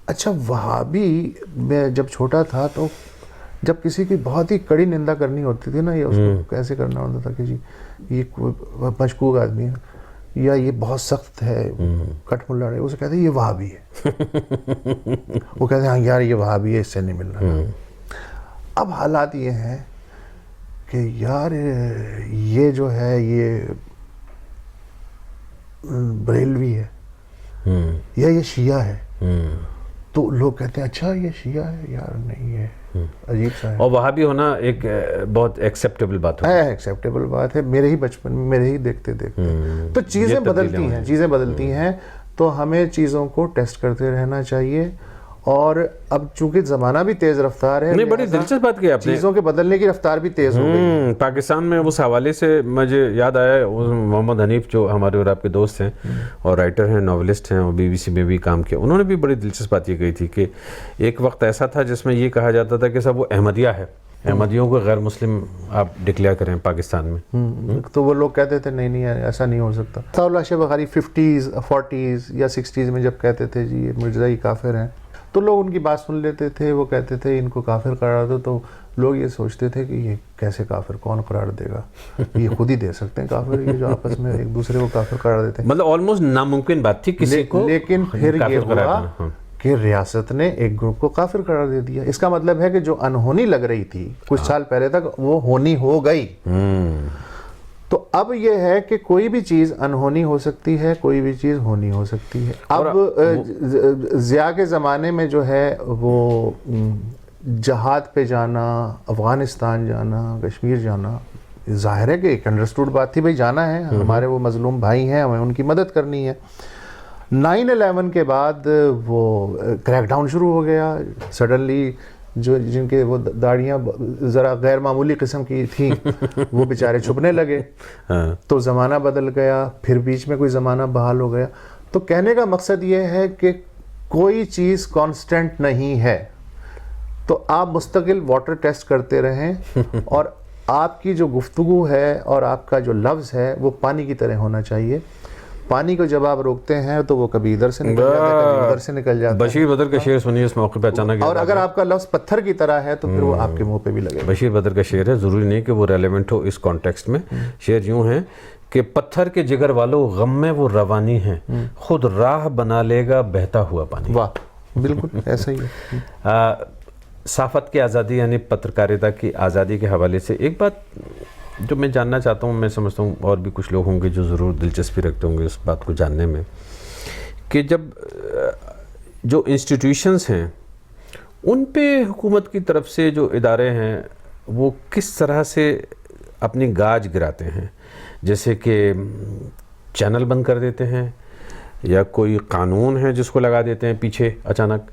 اچھا وہابی میں جب چھوٹا تھا تو جب کسی کی بہت ہی کڑی نندا کرنی ہوتی تھی نا, یا اس کو کیسے کرنا ہوتا تھا کہ جی یہ کوئی مشکوک آدمی ہے یا یہ بہت سخت ہے, کٹ ملا رہے, اسے کہتے ہیں یہ وہابی ہے. وہ کہتے ہیں ہاں یار یہ وہابی ہے, اس سے نہیں ملنا. اب حالات یہ ہیں کہ یار یہ جو ہے یہ بریلوی ہے یا یہ شیعہ ہے, تو لوگ کہتے ہیں اچھا یہ شیعہ ہے, یار نہیں ہے, عجیب سا ہے.
اور وہاں بھی ہونا ایک بہت ایکسیپٹیبل بات ہے.
ایکسیپٹیبل بات ہے. میرے ہی بچپن میں, میرے ہی دیکھتے تو چیزیں بدلتی ہیں, تو ہمیں چیزوں کو ٹیسٹ کرتے رہنا چاہیے. اور اب چونکہ زمانہ بھی تیز رفتار ہے,
نہیں بڑی دلچسپ بات کی آپ نے.
چیزوں کے بدلنے کی رفتار بھی تیز ہو گئی.
پاکستان میں اس حوالے سے مجھے یاد آیا, محمد حنیف جو ہمارے اور آپ کے دوست ہیں اور رائٹر ہیں, ناولسٹ ہیں, اور BBC میں بھی کام کیا, انہوں نے بھی بڑی دلچسپ بات یہ کہی تھی کہ ایک وقت ایسا تھا جس میں یہ کہا جاتا تھا کہ سب وہ احمدیہ ہے, احمدیوں کو غیر مسلم آپ ڈکلیئر کریں پاکستان میں.
تو وہ لوگ کہتے تھے نہیں ایسا نہیں ہو سکتا. اللہ شاہ بخاری 50s 40s یا 60s میں جب کہتے تھے جی یہ مرزائی کافر ہیں, تو لوگ ان کی بات سن لیتے تھے. وہ کہتے تھے ان کو کافر قرار دو, تو لوگ یہ سوچتے تھے کہ یہ کیسے کافر, کون قرار دے گا, یہ خود ہی دے سکتے ہیں کافر, یہ جو آپس میں ایک دوسرے کو کافر قرار دیتے ہیں.
مطلب آلموسٹ ناممکن بات تھی کسی کو.
لیکن پھر یہ ہوا کہ ریاست نے ایک گروپ کو کافر قرار دے دیا. اس کا مطلب ہے کہ جو انہونی لگ رہی تھی کچھ سال پہلے تک, وہ ہونی ہو گئی. تو اب یہ ہے کہ کوئی بھی چیز انہونی ہو سکتی ہے, کوئی بھی چیز ہونی ہو سکتی ہے. اب ضیاء کے زمانے میں جو ہے وہ جہاد پہ جانا, افغانستان جانا, کشمیر جانا, ظاہر ہے کہ ایک انڈرسٹوڈ بات تھی, بھائی جانا ہے, ہمارے وہ مظلوم بھائی ہیں, ہمیں ان کی مدد کرنی ہے. 9/11 کے بعد وہ کریک ڈاؤن شروع ہو گیا. سڈنلی جن کے وہ داڑیاں ذرا غیر معمولی قسم کی تھیں وہ بیچارے چھپنے لگے, تو زمانہ بدل گیا. پھر بیچ میں کوئی زمانہ بحال ہو گیا. تو کہنے کا مقصد یہ ہے کہ کوئی چیز کانسٹنٹ نہیں ہے, تو آپ مستقل واٹر ٹیسٹ کرتے رہیں, اور آپ کی جو گفتگو ہے اور آپ کا جو لفظ ہے وہ پانی کی طرح ہونا چاہیے. پانی کو جب آپ روکتے ہیں تو وہ کبھی ادھر سے نکل جاتا ہے, کبھی ادھر سے نکل جاتا ہے.
بشیر بدر کا شعر سنیے اس موقع پہ اچانک.
اور اگر آپ کا لفظ پتھر کی طرح ہے تو پھر وہ آپ کے منہ پہ بھی لگے.
بشیر بدر کا شعر ہے, ضروری نہیں کہ وہ ریلیونٹ ہو اس کانٹیکسٹ میں. شعر یوں ہے کہ پتھر کے جگر والوں غم میں وہ روانی ہیں, خود راہ بنا لے گا بہتا ہوا پانی.
واہ, بالکل ایسا ہی ہے.
صحافت کی آزادی یعنی پترکاریتا کی آزادی کے حوالے سے ایک بات جو میں جاننا چاہتا ہوں، میں سمجھتا ہوں اور بھی کچھ لوگ ہوں گے جو ضرور دلچسپی رکھتے ہوں گے اس بات کو جاننے میں، کہ جب جو انسٹیٹیوشنز ہیں ان پہ حکومت کی طرف سے جو ادارے ہیں وہ کس طرح سے اپنی گاج گراتے ہیں، جیسے کہ چینل بند کر دیتے ہیں یا کوئی قانون ہے جس کو لگا دیتے ہیں پیچھے اچانک،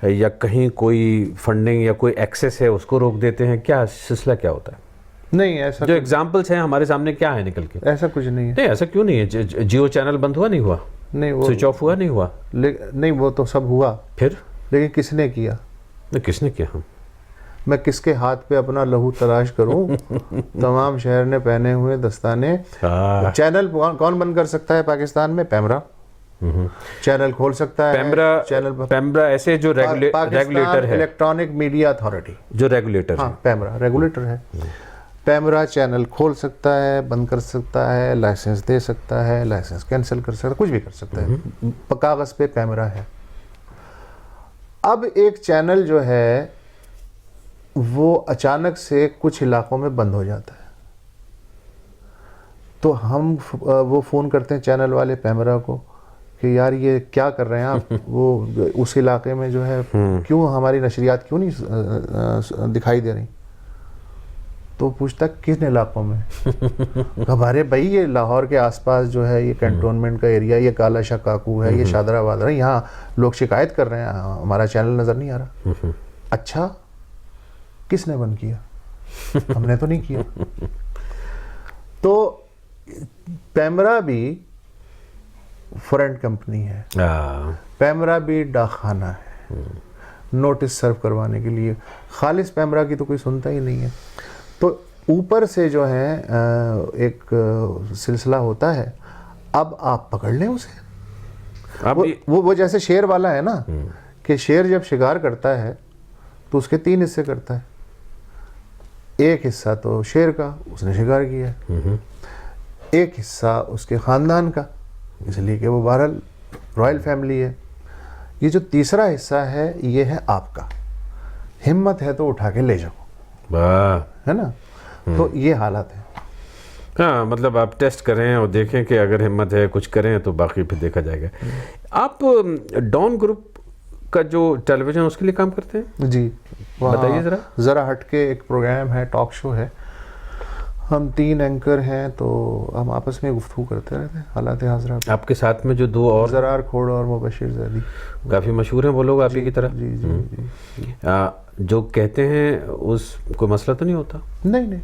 یا کہیں کوئی فنڈنگ یا کوئی ایکسیس ہے اس کو روک دیتے ہیں، کیا سلسلہ کیا ہوتا ہے؟
نہیں ایسا
جو ایگزامپلس ہیں ہمارے سامنے کیا ہے نکل کے؟
ایسا کچھ نہیں ہے.
نہیں ایسا کیوں نہیں ہے؟ جیو چینل بند ہوا نہیں ہوا؟
نہیں وہ
سوئچ آف ہوا نہیں ہوا؟
نہیں وہ تو سب ہوا،
پھر
لیکن کس نے کیا؟
کس نے کیا؟
میں کس کے ہاتھ پہ اپنا لہو تلاش کروں؟ تمام شہر نے پہنے ہوئے دستانے. چینل کون بند کر سکتا ہے پاکستان میں؟ پیمرا چینل کھول سکتا ہے.
پیمرا ایسے جو ریگولیٹر ہے،
الیکٹرانک میڈیا اتھارٹی
جو ریگولیٹر ہے،
ہاں پیمرا ریگولیٹر ہے. پیمرا چینل کھول سکتا ہے، بند کر سکتا ہے، لائسنس دے سکتا ہے، لائسنس کینسل کر سکتا ہے، کچھ بھی کر سکتا ہے. کاغذ پہ پیمرا ہے. اب ایک چینل جو ہے وہ اچانک سے کچھ علاقوں میں بند ہو جاتا ہے تو ہم وہ فون کرتے ہیں چینل والے پیمرا کو کہ یار یہ کیا کر رہے ہیں آپ؟ وہ اس علاقے میں جو ہے کیوں ہماری نشریات کیوں نہیں دکھائی دے رہی؟ تو پوچھتا کن علاقوں میں؟ ہمارے بھائی یہ لاہور کے آس پاس جو ہے یہ کنٹونمنٹ کا ایریا، یہ کالا شاہ کاکو ہے، یہ شادر آباد ہے، یہاں لوگ شکایت کر رہے ہیں ہمارا چینل نظر نہیں آ رہا. اچھا کس نے بند کیا؟ ہم نے تو نہیں کیا. تو پیمرا بھی فرنٹ کمپنی ہے، پیمرا بھی ڈاک خانہ ہے، نوٹس سرو کروانے کے لیے. خالص پیمرا کی تو کوئی سنتا ہی نہیں ہے. تو اوپر سے جو ہے ایک سلسلہ ہوتا ہے. اب آپ پکڑ لیں اسے. وہ جیسے شیر والا ہے نا، کہ شیر جب شکار کرتا ہے تو اس کے 3 حصے کرتا ہے. ایک حصہ تو شیر کا، اس نے شکار کیا ہے. ایک حصہ اس کے خاندان کا، اس لیے کہ وہ بہرحال رائل فیملی ہے. یہ جو تیسرا حصہ ہے یہ ہے آپ کا. ہمت ہے تو اٹھا کے لے جاؤ، ہے نا. تو یہ حالت ہے.
ہاں مطلب آپ ٹیسٹ کریں اور دیکھیں کہ اگر ہمت ہے کچھ کریں تو باقی پھر دیکھا جائے گا. آپ ڈان گروپ کا جو ٹیلی ویژن اس کے لیے کام کرتے ہیں؟
جی
بتائیے
ذرا ہٹ کے ایک پروگرام ہے، ٹاک شو ہے. ہم 3 اینکر ہیں تو ہم آپس میں گفتگو کرتے رہتے ہیں حالات حاضرہ. آپ
کے ساتھ میں جو 2 اور
زرار کھوڑ اور مبشر زیدی
کافی مشہور ہیں وہ لوگ آپ ہی کی طرح.
جی جی جی.
جو کہتے ہیں اس کوئی مسئلہ تو نہیں ہوتا؟
نہیں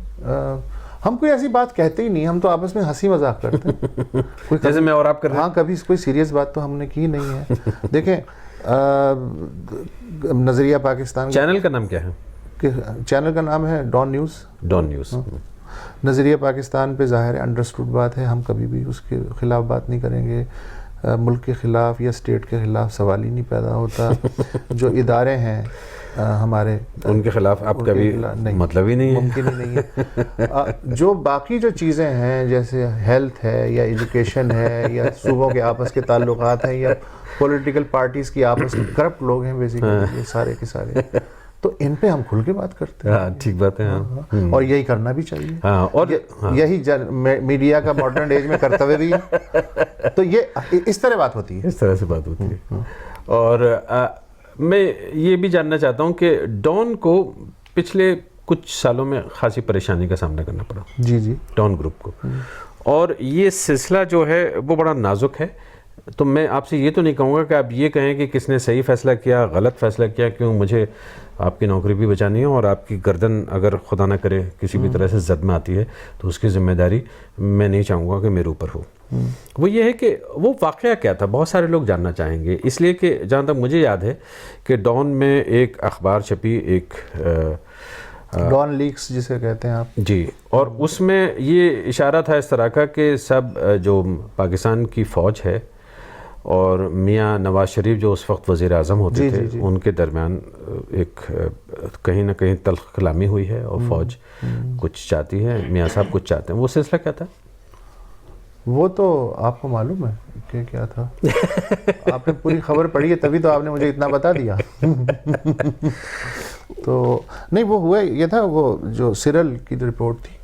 ہم کوئی ایسی بات کہتے ہی نہیں. ہم تو آپس میں ہنسی مذاق کرتے ہیں.
جیسے میں اور آپ کر رہے ہیں.
ہاں کبھی کوئی سیریس بات تو ہم نے کی نہیں ہے. دیکھیں نظریہ پاکستان.
چینل کا نام کیا ہے؟
چینل کا نام ہے ڈان نیوز.
Dawn news.
نظریہ پاکستان پہ ظاہر ہے انڈرسٹوڈ بات ہے. ہم کبھی بھی اس کے خلاف بات نہیں کریں گے. ملک کے خلاف یا اسٹیٹ کے خلاف سوال ہی نہیں پیدا ہوتا. جو ادارے ہیں ہمارے
ان کے خلاف آپ کا بھی مطلب ہی نہیں ہے،
ممکن ہی نہیں ہے. جو باقی جو چیزیں ہیں جیسے ہیلتھ ہے یا ایجوکیشن ہے یا صوبوں کے آپس کے تعلقات ہیں یا پولیٹیکل پارٹیز کی آپس میں کرپٹ لوگ ہیں بیسیکلی سارے کے سارے، تو ان پہ ہم کھل کے بات کرتے ہیں.
ٹھیک بات ہے.
اور یہی کرنا بھی چاہیے.
اور
یہی میڈیا کا ماڈرن ایج میں کرتوے بھی ہے. تو یہ اس طرح بات ہوتی ہے،
اس طرح سے بات ہوتی ہے. اور میں یہ بھی جاننا چاہتا ہوں کہ ڈان کو پچھلے کچھ سالوں میں خاصی پریشانی کا سامنا کرنا پڑا.
جی
ڈان گروپ کو. اور یہ سلسلہ جو ہے وہ بڑا نازک ہے. تو میں آپ سے یہ تو نہیں کہوں گا کہ آپ یہ کہیں کہ کس نے صحیح فیصلہ کیا، غلط فیصلہ کیا، کیوں مجھے آپ کی نوکری بھی بچانی ہے اور آپ کی گردن اگر خدا نہ کرے کسی بھی طرح سے زد میں آتی ہے تو اس کی ذمہ داری میں نہیں چاہوں گا کہ میرے اوپر ہو. وہ یہ ہے کہ وہ واقعہ کیا تھا، بہت سارے لوگ جاننا چاہیں گے. اس لیے کہ جہاں تک مجھے یاد ہے کہ ڈان میں ایک اخبار چھپی، ایک
ڈان لیکس جسے کہتے ہیں آپ.
جی. اور اس میں یہ اشارہ تھا اس طرح کا کہ سب جو پاکستان کی فوج ہے اور میاں نواز شریف جو اس وقت وزیر اعظم ہوتے تھے ان کے درمیان ایک کہیں نہ کہیں تلخ کلامی ہوئی ہے اور فوج کچھ چاہتی ہے، میاں صاحب کچھ چاہتے ہیں. وہ سلسلہ کیا تھا؟
وہ تو آپ کو معلوم ہے کہ کیا تھا. آپ نے پوری خبر پڑھی ہے تبھی تو آپ نے مجھے اتنا بتا دیا. تو نہیں وہ ہوا یہ تھا، وہ جو سرل کی رپورٹ تھی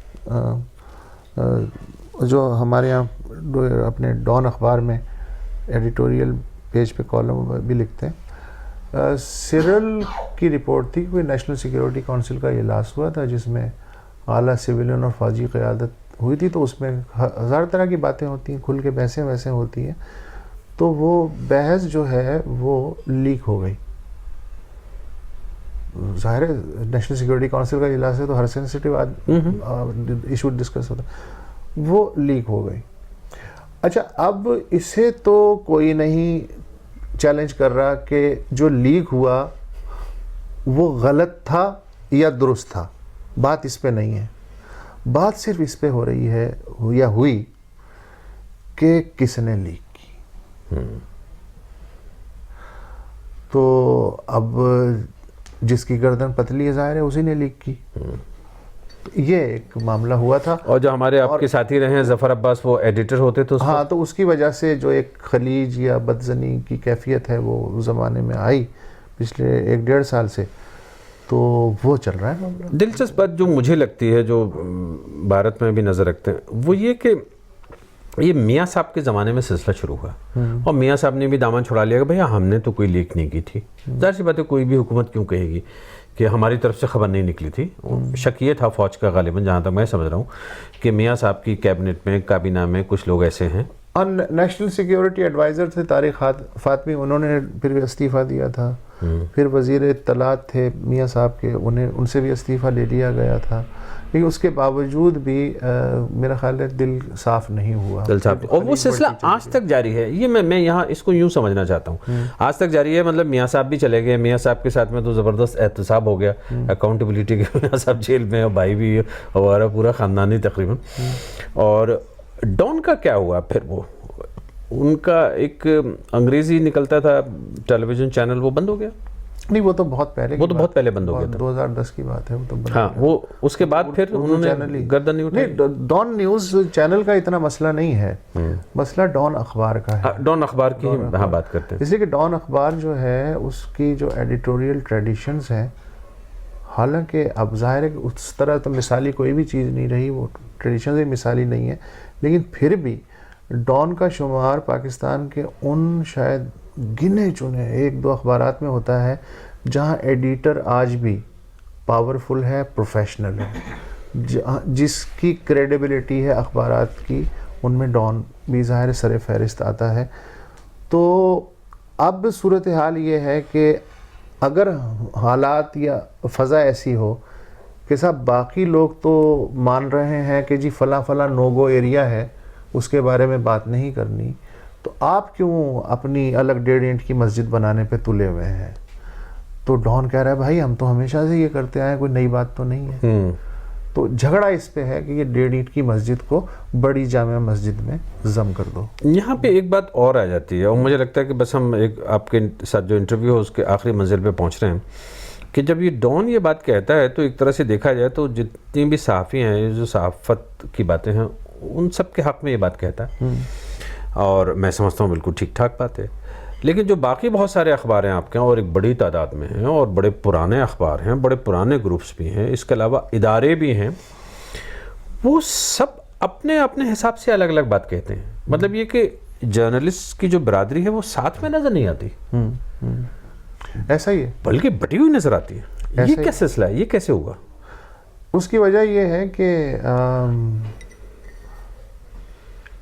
جو ہمارے یہاں اپنے ڈان اخبار میں ایڈیٹوریل پیج پہ کالم بھی لکھتے ہیں، سرل کی رپورٹ تھی، کوئی نیشنل سیکیورٹی کونسل کا اجلاس ہوا تھا جس میں اعلیٰ سویلین اور فوجی قیادت ہوئی تھی، تو اس میں ہزار طرح کی باتیں ہوتی ہیں، کھل کے بحثیں ویسے ہوتی ہیں، تو وہ بحث جو ہے وہ لیک ہو گئی. ظاہر ہے نیشنل سیکیورٹی کونسل کا اجلاس ہے تو ہر سینسٹیو ایشو ڈسکس ہوتا ہے، وہ لیک ہو گئی. اچھا اب اسے تو کوئی نہیں چیلنج کر رہا کہ جو لیک ہوا وہ غلط تھا یا درست تھا، بات اس پہ نہیں ہے، بات صرف اس پہ ہو رہی ہے یا ہوئی کہ کس نے لیک کی. تو اب جس کی گردن پتلی ہے ظاہر ہے اسی نے لیک کی. یہ ایک معاملہ ہوا تھا.
اور جو ہمارے آپ کے ساتھی رہے ہیں ظفر عباس، وہ ایڈیٹر ہوتے تھے.
ہاں تو اس کی وجہ سے جو ایک خلیج یا بدزنی کی کیفیت ہے وہ اس زمانے میں آئی پچھلے 1-1.5 سال سے، تو وہ چل رہا ہے معاملہ.
دلچسپ بات جو مجھے لگتی ہے، جو بھارت میں بھی نظر رکھتے ہیں، وہ یہ کہ یہ میاں صاحب کے زمانے میں سلسلہ شروع ہوا اور میاں صاحب نے بھی دامن چھڑا لیا کہ بھیا ہم نے تو کوئی لیک نہیں کی تھی. ظاہر سی بات ہے کوئی بھی حکومت کیوں کہے گی کہ ہماری طرف سے خبر نہیں نکلی تھی. شک یہ تھا فوج کا غالباً، جہاں تک میں سمجھ رہا ہوں، کہ میاں صاحب کی کیبنٹ میں، کابینہ میں کچھ لوگ ایسے ہیں.
اور نیشنل سیکیورٹی ایڈوائزر تھے طارق فاطمی، انہوں نے پھر استعفیٰ دیا تھا. پھر وزیر اطلاعات تھے میاں صاحب کے، ان سے بھی استعفیٰ لے لیا گیا تھا، لیکن اس کے باوجود بھی میرا خیال ہے دل صاف نہیں ہوا.
اور وہ سلسلہ آج تک جاری ہے. یہ میں یہاں اس کو یوں سمجھنا چاہتا ہوں، آج تک جاری ہے. مطلب میاں صاحب بھی چلے گئے، میاں صاحب کے ساتھ میں تو زبردست احتساب ہو گیا، اکاؤنٹیبلٹی کے. میاں صاحب جیل میں، اور بھائی بھی، ہمارا پورا خاندانی تقریباً. اور ڈان کا کیا ہوا پھر؟ وہ ان کا ایک انگریزی نکلتا تھا ٹیلی ویژن چینل، وہ بند ہو گیا.
نہیں وہ تو بہت پہلے،
وہ تو بہت پہلے بند ہو گیا تھا،
2010 کی بات ہے وہ تو.
ہاں وہ اس کے بعد پھر انہوں نے گردن نہیں اٹھائی.
ڈان نیوز چینل کا اتنا مسئلہ نہیں ہے، مسئلہ ڈان اخبار کا ہے.
ڈان اخبار کی ہاں بات کرتے ہیں،
اس لیے کہ ڈان اخبار جو ہے اس کی جو ایڈیٹوریل ٹریڈیشنز ہیں، حالانکہ اب ظاہر ہے کہ اس طرح تو مثالی کوئی بھی چیز نہیں رہی، وہ ٹریڈیشنز ہی مثالی نہیں ہے، لیکن پھر بھی ڈان کا شمار پاکستان کے ان شاید گنے چنے 1-2 اخبارات میں ہوتا ہے جہاں ایڈیٹر آج بھی پاورفل ہے، پروفیشنل ہے، جس کی کریڈیبلٹی ہے اخبارات کی، ان میں ڈان بھی ظاہر سر فہرست آتا ہے. تو اب صورتحال یہ ہے کہ اگر حالات یا فضا ایسی ہو کہ صاحب باقی لوگ تو مان رہے ہیں کہ جی فلاں فلاں نو گو ایریا ہے، اس کے بارے میں بات نہیں کرنی، تو آپ کیوں اپنی الگ 1.5 اینٹ کی مسجد بنانے پہ تلے ہوئے ہیں؟ تو ڈان کہہ رہا ہے بھائی ہم تو ہمیشہ سے یہ کرتے آئے ہیں، کوئی نئی بات تو نہیں ہے. تو جھگڑا اس پہ ہے کہ یہ 1.5 اینٹ کی مسجد کو بڑی جامع مسجد میں ضم کر دو.
یہاں پہ ایک بات اور آ جاتی ہے، اور مجھے لگتا ہے کہ بس ہم ایک آپ کے ساتھ جو انٹرویو ہے اس کے آخری منزل پہ پہنچ رہے ہیں، کہ جب یہ ڈان یہ بات کہتا ہے تو ایک طرح سے دیکھا جائے تو جتنی بھی صحافی ہیں جو صحافت کی باتیں ہیں ان سب کے حق میں یہ بات کہتا ہے، اور میں سمجھتا ہوں بالکل ٹھیک ٹھاک بات ہے. لیکن جو باقی بہت سارے اخبار ہیں آپ کے، اور ایک بڑی تعداد میں ہیں، اور بڑے پرانے اخبار ہیں، بڑے پرانے گروپس بھی ہیں، اس کے علاوہ ادارے بھی ہیں، وہ سب اپنے اپنے حساب سے الگ الگ بات کہتے ہیں. مطلب یہ کہ جرنلسٹ کی جو برادری ہے وہ ساتھ میں نظر نہیں آتی،
ایسا ہی ہے،
بلکہ بٹی ہوئی نظر آتی ہے. یہ کیا سلسلہ ہے؟ یہ کیسے ہوگا؟
اس کی وجہ یہ ہے کہ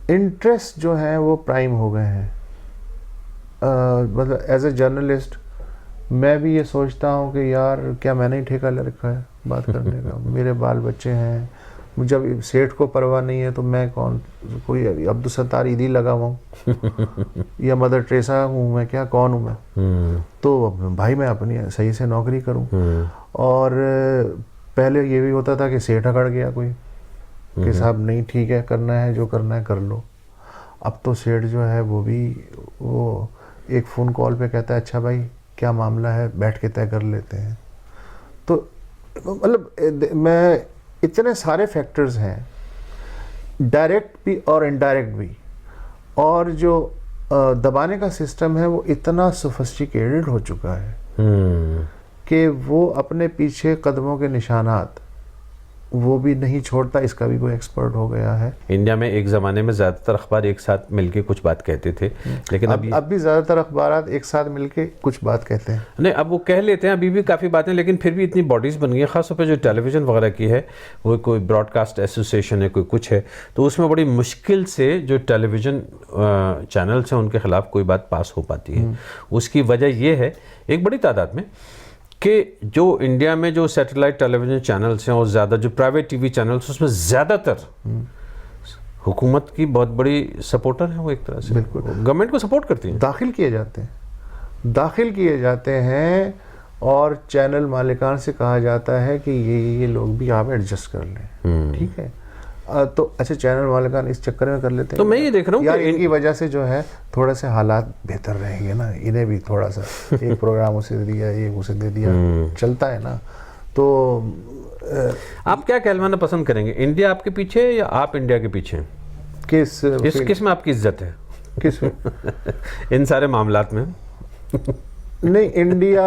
انٹرسٹ جو ہیں وہ پرائم ہو گئے ہیں. مطلب ایز اے جرنلسٹ میں بھی یہ سوچتا ہوں کہ یار کیا میں نے ہی ٹھیکہ لے رکھا ہے بات کرنے کا؟ میرے بال بچے ہیں، جب سیٹھ کو پرواہ نہیں ہے تو میں کون؟ کوئی عبدالستار عیدی لگا ہوا ہوں یا مدر ٹریسا ہوں میں؟ کیا کون ہوں میں؟ تو بھائی میں اپنی صحیح سے نوکری کروں. اور پہلے یہ بھی ہوتا تھا کہ سیٹھ اکڑ گیا کوئی کہ صاحب نہیں ٹھیک ہے، کرنا ہے جو کرنا ہے کر لو. اب تو سیٹھ جو ہے وہ بھی وہ ایک فون کال پہ کہتا ہے اچھا بھائی کیا معاملہ ہے، بیٹھ کے طے کر لیتے ہیں. تو مطلب میں اتنے سارے فیکٹرز ہیں، ڈائریکٹ بھی اور انڈائریکٹ بھی، اور جو دبانے کا سسٹم ہے وہ اتنا سوفسٹیکیٹڈ ہو چکا ہے کہ وہ اپنے پیچھے قدموں کے نشانات وہ بھی نہیں چھوڑتا، اس کا بھی کوئی ایکسپرٹ ہو گیا ہے.
انڈیا میں ایک زمانے میں زیادہ تر اخبار ایک ساتھ مل کے کچھ بات کہتے تھے، لیکن
اب بھی زیادہ تر اخبارات ایک ساتھ مل کے کچھ بات کہتے ہیں.
نہیں، اب وہ کہہ لیتے ہیں، ابھی بھی کافی باتیں، لیکن پھر بھی اتنی باڈیز بن گئی ہیں، خاص طور پہ جو ٹیلی ویژن وغیرہ کی ہے، وہ کوئی براڈ کاسٹ ایسوسیشن ہے، کوئی کچھ ہے، تو اس میں بڑی مشکل سے جو ٹیلی ویژن چینلز ہیں ان کے خلاف کوئی بات پاس ہو پاتی ہے. اس کی وجہ یہ ہے ایک بڑی تعداد میں کہ جو انڈیا میں جو سیٹلائٹ ٹیلی ویژن چینلز ہیں اور زیادہ جو پرائیویٹ ٹی وی چینلز، اس میں زیادہ تر حکومت کی بہت بڑی سپورٹر ہیں، وہ ایک طرح سے
بالکل
گورنمنٹ کو سپورٹ کرتی ہیں.
داخل کیے جاتے ہیں اور چینل مالکان سے کہا جاتا ہے کہ یہ لوگ بھی آپ ایڈجسٹ کر لیں. ٹھیک ہے، تو اچھا چینل مالکان اس چکر میں کر لیتے ہیں.
تو میں یہ دیکھ رہا ہوں
یار
کہ
ان کی وجہ سے جو ہے تھوڑے سے حالات بہتر رہیں گے نا، انہیں بھی تھوڑا سا ایک پروگرام اسے دیا، ایک اسے دے دیا، چلتا ہے نا. تو
آپ کیا کہلوانا پسند کریں گے، انڈیا آپ کے پیچھے ہے یا آپ انڈیا کے پیچھے ہیں؟ کس میں آپ کی عزت ہے،
کس میں
ان سارے معاملات میں؟
نہیں، انڈیا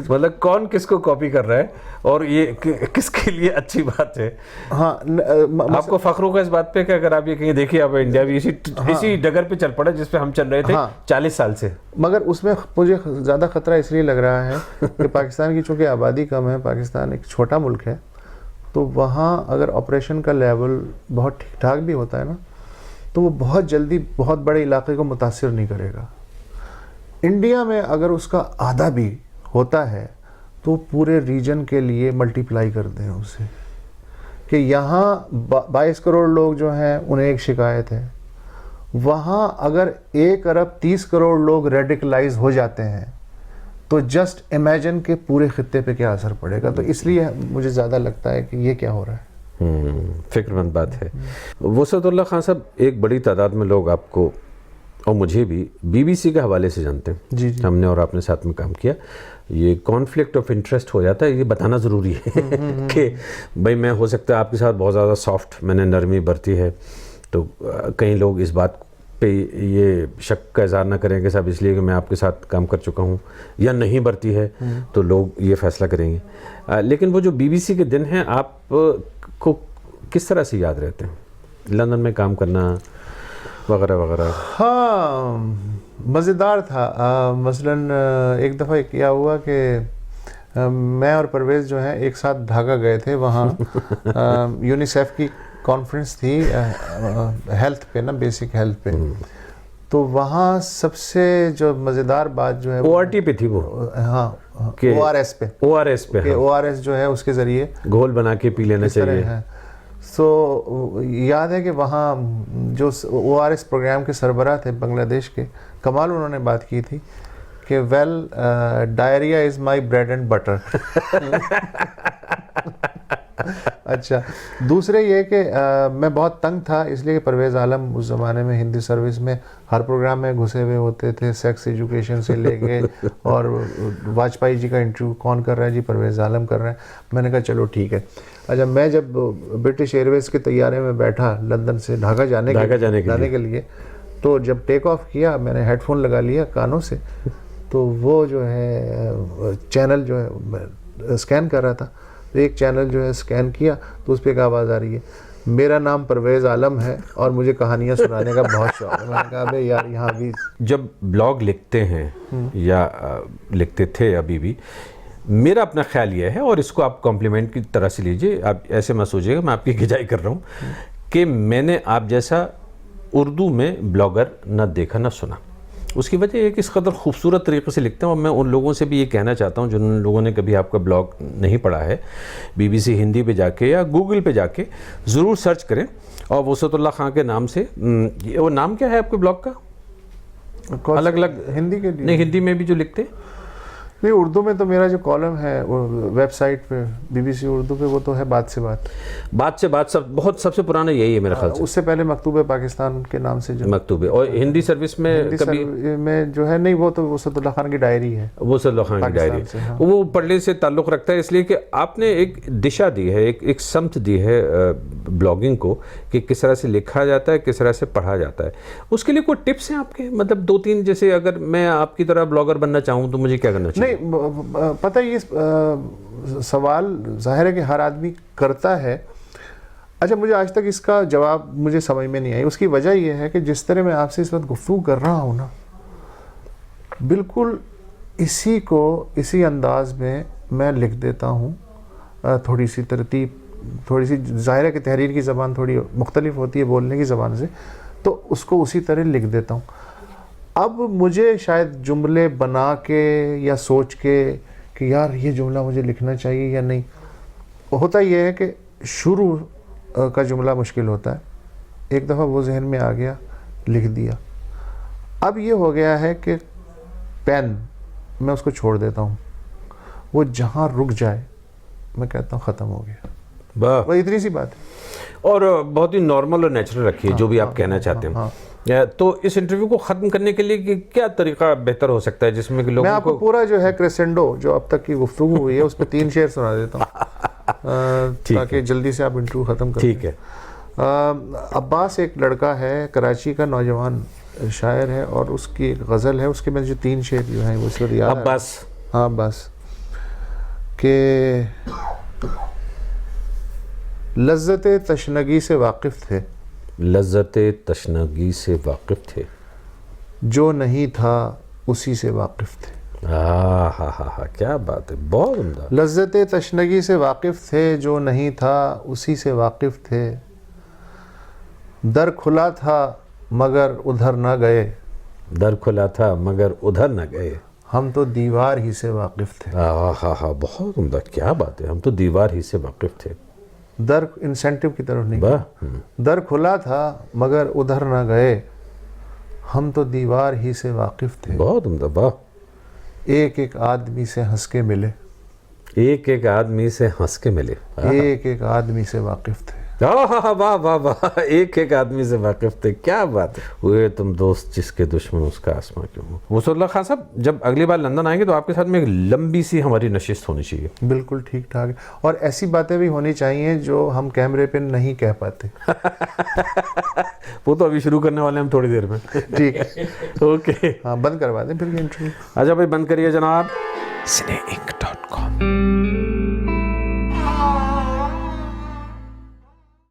مطلب کون کس کو کاپی کر رہا ہے اور یہ کس کے لیے اچھی بات ہے؟
ہاں،
آپ کو فخر ہوگا اس بات پہ کہ اگر آپ یہ کہیں دیکھیے اب انڈیا بھی اسی ڈگر پہ چل پڑا جس پہ ہم چل رہے تھے 40 سال سے.
مگر اس میں مجھے زیادہ خطرہ اس لیے لگ رہا ہے کہ پاکستان کی چونکہ آبادی کم ہے، پاکستان ایک چھوٹا ملک ہے، تو وہاں اگر آپریشن کا لیول بہت ٹھیک ٹھاک بھی ہوتا ہے نا، تو وہ بہت جلدی بہت بڑے علاقے کو متاثر نہیں کرے گا. انڈیا میں اگر اس کا آدھا بھی ہوتا ہے تو پورے ریجن کے لیے ملٹی پلائی کر دیں اسے، کہ یہاں 22 کروڑ لوگ جو ہیں انہیں ایک شکایت ہے، وہاں اگر 1 ارب 30 کروڑ لوگ ریڈیکلائز ہو جاتے ہیں تو جسٹ امیجن کہ پورے خطے پہ کیا اثر پڑے گا. تو اس لیے مجھے زیادہ لگتا ہے کہ یہ کیا ہو رہا ہے.
فکر مند بات ہے. وسعت اللہ خان صاحب، ایک بڑی تعداد میں لوگ آپ کو اور مجھے بھی بی بی سی کے حوالے سے جانتے ہیں.
جی
ہم نے اور آپ نے ساتھ میں کام کیا. یہ کانفلکٹ آف انٹرسٹ ہو جاتا ہے، یہ بتانا ضروری ہے کہ بھائی میں ہو سکتا ہے آپ کے ساتھ بہت زیادہ سافٹ، میں نے نرمی برتی ہے، تو کئی لوگ اس بات پہ یہ شک کا اظہار نہ کریں کہ صاحب اس لیے کہ میں آپ کے ساتھ کام کر چکا ہوں یا نہیں برتی ہے تو لوگ یہ فیصلہ کریں گے. لیکن وہ جو بی بی سی کے دن ہیں آپ کو کس طرح سے یاد رہتے ہیں، لندن میں کام کرنا وغیرہ وغیرہ؟
ہاں، مزیدار تھا. مثلاً ایک دفعہ کیا ہوا کہ میں اور پرویز جو ہیں ایک ساتھ ڈھاکہ گئے تھے. وہاں یونیسیف کی کانفرنس تھی ہیلتھ پہ نا، بیسک ہیلتھ پہ. تو وہاں سب سے جو مزیدار بات جو ہے
او آر ٹی پہ تھی وہ،
ہاں او آر ایس پہ، کہ او آر ایس جو ہے اس کے ذریعے
گھول بنا کے پی لینا چاہیے.
تو یاد ہے کہ وہاں جو او آر ایس پروگرام کے سربراہ تھے بنگلہ دیش کے، کمال انہوں نے بات کی تھی کہ well diarrhoea is my bread and butter. اچھا، دوسرے یہ کہ میں بہت تنگ تھا اس لیے کہ پرویز عالم اس زمانے میں ہندی سروس میں ہر پروگرام میں گھسے ہوئے ہوتے تھے، سیکس ایجوکیشن سے لے کے اور واجپئی جی کا انٹرویو کون کر رہا ہے، جی پرویز عالم کر رہے ہیں. میں نے کہا چلو ٹھیک ہے. اچھا، میں جب برٹش ایئر ویز کے طیارے میں بیٹھا لندن سے ڈھاکہ جانے کے لیے، تو جب ٹیک آف کیا میں نے ہیڈ فون لگا لیا کانوں سے، تو وہ جو ہے چینل جو ہے اسکین کر رہا تھا، تو ایک چینل جو ہے اسکین کیا تو اس پہ ایک آواز آ رہی ہے، میرا نام پرویز عالم ہے اور مجھے کہانیاں سنانے کا بہت شوق ہے. میں نے کہا بھائی یار یہاں بھی
جب بلاگ لکھتے ہیں یا لکھتے تھے ابھی بھی، میرا اپنا خیال یہ ہے، اور اس کو آپ کمپلیمنٹ کی طرح سے لیجئے، آپ ایسے مت سوچیے گا میں آپ کی کھجائی کر رہا ہوں، کہ میں نے آپ جیسا اردو میں بلاگر نہ دیکھا نہ سنا. اس کی وجہ یہ کہ اس قدر خوبصورت طریقے سے لکھتے ہیں. اور میں ان لوگوں سے بھی یہ کہنا چاہتا ہوں جن لوگوں نے کبھی آپ کا بلاگ نہیں پڑھا ہے، بی بی سی ہندی پہ جا کے یا گوگل پہ جا کے ضرور سرچ کریں، اور وسعت اللہ خان کے نام سے. وہ نام کیا ہے آپ کے بلاگ کا؟ الگ الگ
ہندی کے لیے
نہیں، ہندی میں بھی جو لکھتے؟
نہیں، اردو میں تو میرا جو کالم ہے ویب سائٹ پہ بی بی سی اردو پہ، وہ تو ہے بات سے بات سب سے پرانا یہی ہے میرے خیال سے. اس سے پہلے مکتوب پاکستان کے نام سے جو
مکتوب ہے. اور ہندی سروس میں کبھی
میں جو ہے نہیں، وہ تو وسعت اللہ خان کی ڈائری ہے.
وسعت اللہ خان کی ڈائری وہ پڑھنے سے تعلق رکھتا ہے، اس لیے کہ آپ نے ایک دشا دی ہے، ایک سمت دی ہے بلاگنگ کو، کہ کس طرح سے لکھا جاتا ہے، کس طرح سے پڑھا جاتا ہے. اس کے لیے کوئی ٹپس ہیں آپ کے؟ مطلب 2-3، جیسے اگر میں آپ کی طرح بلاگر بننا چاہوں تو مجھے کیا کرنا چاہیے؟
نہیں پتہ یہ سوال ظاہر ہے کہ ہر آدمی کرتا ہے. اچھا مجھے آج تک اس کا جواب مجھے سمجھ میں نہیں آئی. اس کی وجہ یہ ہے کہ جس طرح میں آپ سے اس وقت گفتگو کر رہا ہوں نا, بالکل اسی کو اسی انداز میں لکھ دیتا ہوں. تھوڑی سی ترتیب, تھوڑی سی ظاہر ہے کہ تحریر کی زبان تھوڑی مختلف ہوتی ہے بولنے کی زبان سے, تو اس کو اسی طرح لکھ دیتا ہوں. اب مجھے شاید جملے بنا کے یا سوچ کے کہ یار یہ جملہ مجھے لکھنا چاہیے یا نہیں, ہوتا یہ ہے کہ شروع کا جملہ مشکل ہوتا ہے. ایک دفعہ وہ ذہن میں آ گیا, لکھ دیا. اب یہ ہو گیا ہے کہ پین میں اس کو چھوڑ دیتا ہوں, وہ جہاں رک جائے میں کہتا ہوں ختم ہو گیا. وہ اتنی سی بات ہے.
اور بہت ہی نارمل اور نیچرل رکھیے جو بھی آپ کہنا چاہتے ہیں. تو اس انٹرویو کو ختم کرنے کے لیے کیا طریقہ بہتر ہو سکتا ہے جس میں کہ لوگوں کو,
میں آپ کو پورا جو ہے کریسنڈو جو اب تک کی گفتگو ہوئی ہے اس پہ 3 شعر سنا دیتا ہوں تاکہ جلدی سے آپ انٹرویو ختم کریں.
ٹھیک ہے.
عباس ایک لڑکا ہے, کراچی کا نوجوان شاعر ہے, اور اس کی ایک غزل ہے, اس کے میں جو 3 شعر جو ہیں وہ اس وقت یاد ہے.
عباس,
ہاں عباس, کہ لذت تشنگی سے واقف تھے,
لذت تشنگی سے واقف تھے,
جو نہیں تھا اسی سے واقف تھے.
ہاں ہاں ہاں ہاں, کیا بات ہے, بہت عمدہ.
لذت تشنگی سے واقف تھے, جو نہیں تھا اسی سے واقف تھے. در کھلا تھا مگر ادھر نہ گئے,
در کھلا تھا مگر ادھر نہ گئے,
ہم تو دیوار ہی سے واقف تھے.
ہاں ہاں ہاں, بہت عمدہ, کیا بات ہے, ہم تو دیوار ہی سے واقف تھے.
در انسینٹیو کی طرف نہیں, در کھلا تھا مگر ادھر نہ گئے, ہم تو دیوار ہی سے واقف تھے.
بہت عمدہ, واہ.
ایک ایک آدمی سے ہنس کے ملے,
ایک ایک آدمی سے ہنس کے ملے,
ایک ایک آدمی سے واقف تھے.
واہ واہ واہ واہ, ایک ایک آدمی سے واقف تھے, کیا بات ہے. ہوئے تم دوست جس کے دشمن اس کا آسماں کیوں ہو. وصول اللہ خان صاحب, جب اگلی بار لندن آئیں گے تو آپ کے ساتھ میں ایک لمبی سی ہماری نشست ہونی چاہیے.
بالکل ٹھیک ٹھاک ہے, اور ایسی باتیں بھی ہونی چاہیے جو ہم کیمرے پہ نہیں کہہ پاتے.
وہ تو ابھی شروع کرنے والے ہیں ہم تھوڑی دیر میں.
ٹھیک ہے,
اوکے,
ہاں بند کروا دیں پھر انٹرویو.
اچھا بھائی, بند کریے جناب. cineink.com